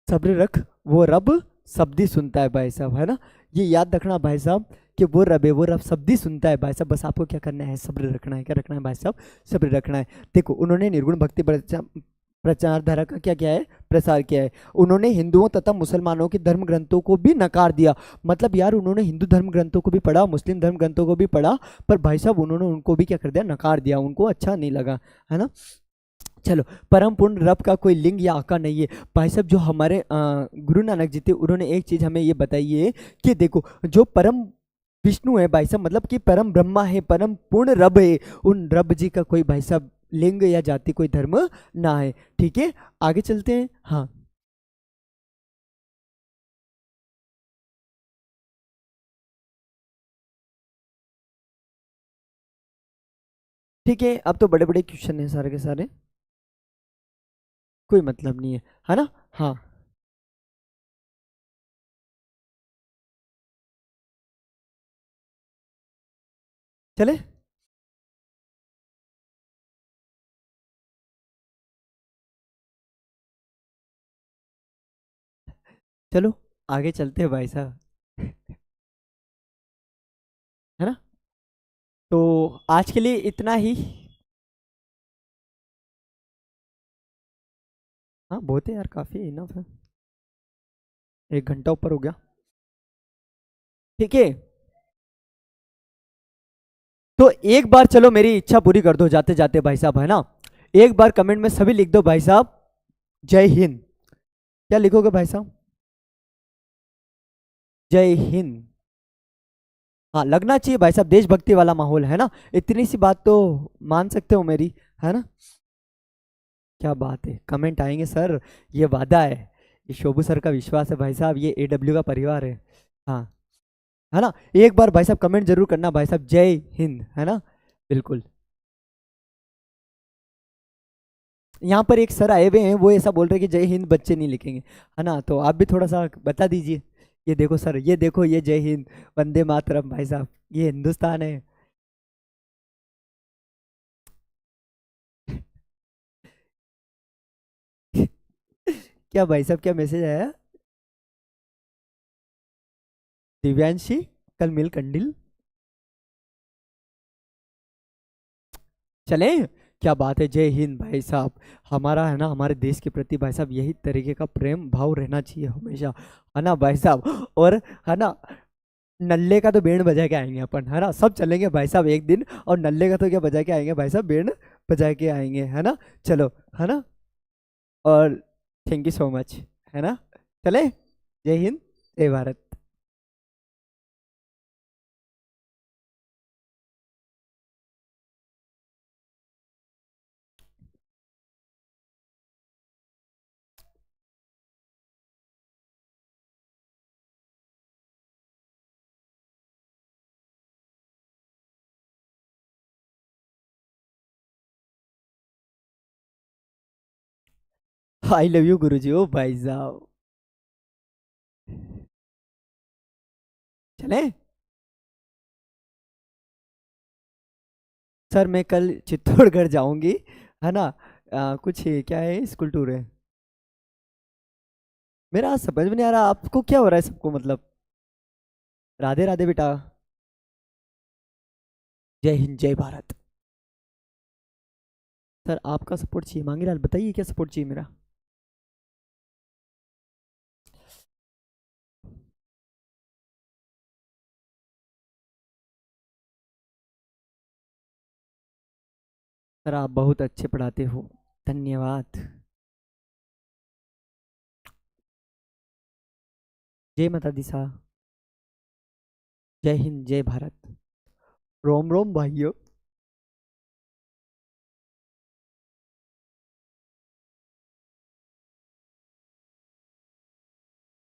सब्र रख, वो रब सबदी सुनता है भाई साहब, है ना। ये याद रखना भाई साहब कि वो रब है, वो रब सबदी सुनता है भाई साहब, बस आपको क्या करना है, सब्र रखना है, क्या रखना है भाई साहब, सब्र रखना है। देखो, उन्होंने निर्गुण भक्ति प्रचार धारा का क्या किया है, प्रसार किया है। उन्होंने हिंदुओं तथा मुसलमानों के धर्म ग्रंथों को भी नकार दिया, मतलब यार उन्होंने हिंदू धर्म ग्रंथों को भी पढ़ा, मुस्लिम धर्म ग्रंथों को भी पढ़ा, पर भाई साहब उन्होंने उनको भी क्या कर दिया, नकार दिया, उनको अच्छा नहीं लगा, है ना। चलो, परम पूर्ण रब का कोई लिंग या आका नहीं है भाई साहब। जो हमारे गुरु नानक जी थे, उन्होंने एक चीज हमें ये बताई है कि देखो, जो परम विष्णु है भाई साहब, मतलब कि परम ब्रह्मा है, परम पूर्ण रब है, उन रब जी का कोई भाई साहब लिंग या जाति, कोई धर्म ना है। ठीक है, आगे चलते हैं। हाँ, ठीक है, अब तो बड़े बड़े क्वेश्चन है सारे के सारे, कोई मतलब नहीं है ना। हाँ, चले, चलो आगे चलते हैं भाई साहब, है ना। तो आज के लिए इतना ही। हाँ बहुत है यार, काफी इनफ है, 1 घंटा ऊपर हो गया। ठीक है, तो एक बार चलो मेरी इच्छा पूरी कर दो जाते जाते भाई साहब, है ना। एक बार कमेंट में सभी लिख दो भाई साहब, जय हिंद। क्या लिखोगे भाई साहब, जय हिंद। हाँ, लगना चाहिए भाई साहब, देशभक्ति वाला माहौल, है ना। इतनी सी बात तो मान सकते हो मेरी, है ना। क्या बात है, कमेंट आएंगे सर, ये वादा है, ये शोभू सर का विश्वास है भाई साहब, ये एडब्ल्यू का परिवार है। हाँ, है ना। एक बार भाई साहब कमेंट जरूर करना भाई साहब, जय हिंद, है ना। बिल्कुल। यहाँ पर एक सर आए हुए हैं, वो ऐसा बोल रहे हैं कि जय हिंद बच्चे नहीं लिखेंगे, है ना, तो आप भी थोड़ा सा बता दीजिए। ये देखो सर, ये देखो, ये जय हिंद, वंदे मातरम भाई साहब, ये हिंदुस्तान है। क्या भाई साहब, क्या मैसेज आया, दिव्यांशी कल मिल कंडिल, चले, क्या बात है, जय हिंद भाई साहब। हमारा है ना, हमारे देश के प्रति भाई साहब यही तरीके का प्रेम भाव रहना चाहिए हमेशा, है ना भाई साहब। और है ना, नल्ले का तो बैंड बजा के आएंगे अपन, है ना, सब चलेंगे भाई साहब एक दिन, और नल्ले का तो क्या बजा के आएंगे भाई साहब, बैंड बजा के आएंगे, है ना। चलो, है ना। और थैंक यू सो मच, है ना। चले, जय हिंद, जय भारत। आई लव यू गुरुजी, ओ भाई साहब। चले सर, मैं कल चित्तौड़गढ़ जाऊंगी, है ना। कुछ क्या है, स्कूल टूर है मेरा, आज समझ में नहीं आ रहा आपको क्या हो रहा है सबको, मतलब। राधे राधे बेटा, जय हिंद, जय भारत। सर आपका सपोर्ट चाहिए, मांगीलाल बताइए क्या सपोर्ट चाहिए मेरा। सर आप बहुत अच्छे पढ़ाते हो, धन्यवाद। जय माता दी सा। जय हिंद जय भारत। रोम रोम भाइयों।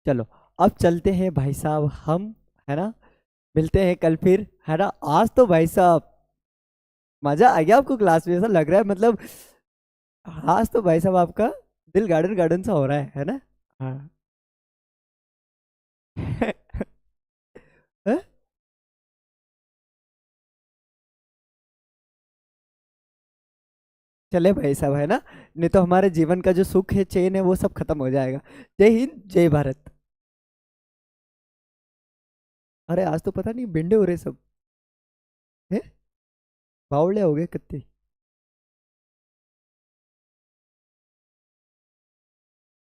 चलो अब चलते हैं भाई साहब हम, है ना, मिलते हैं कल फिर, है ना। आज तो भाई साहब मजा आ गया आपको क्लास में, ऐसा लग रहा है मतलब। आज तो भाई साहब आपका दिल गार्डन गार्डन सा हो रहा है ना। हाँ। हैं? चले भाई साहब, है ना, नहीं तो हमारे जीवन का जो सुख है, चैन है, वो सब खत्म हो जाएगा। जय हिंद जय भारत। अरे आज तो पता नहीं भिंडे हो रहे सब, हैं, बावले हो गए कितने।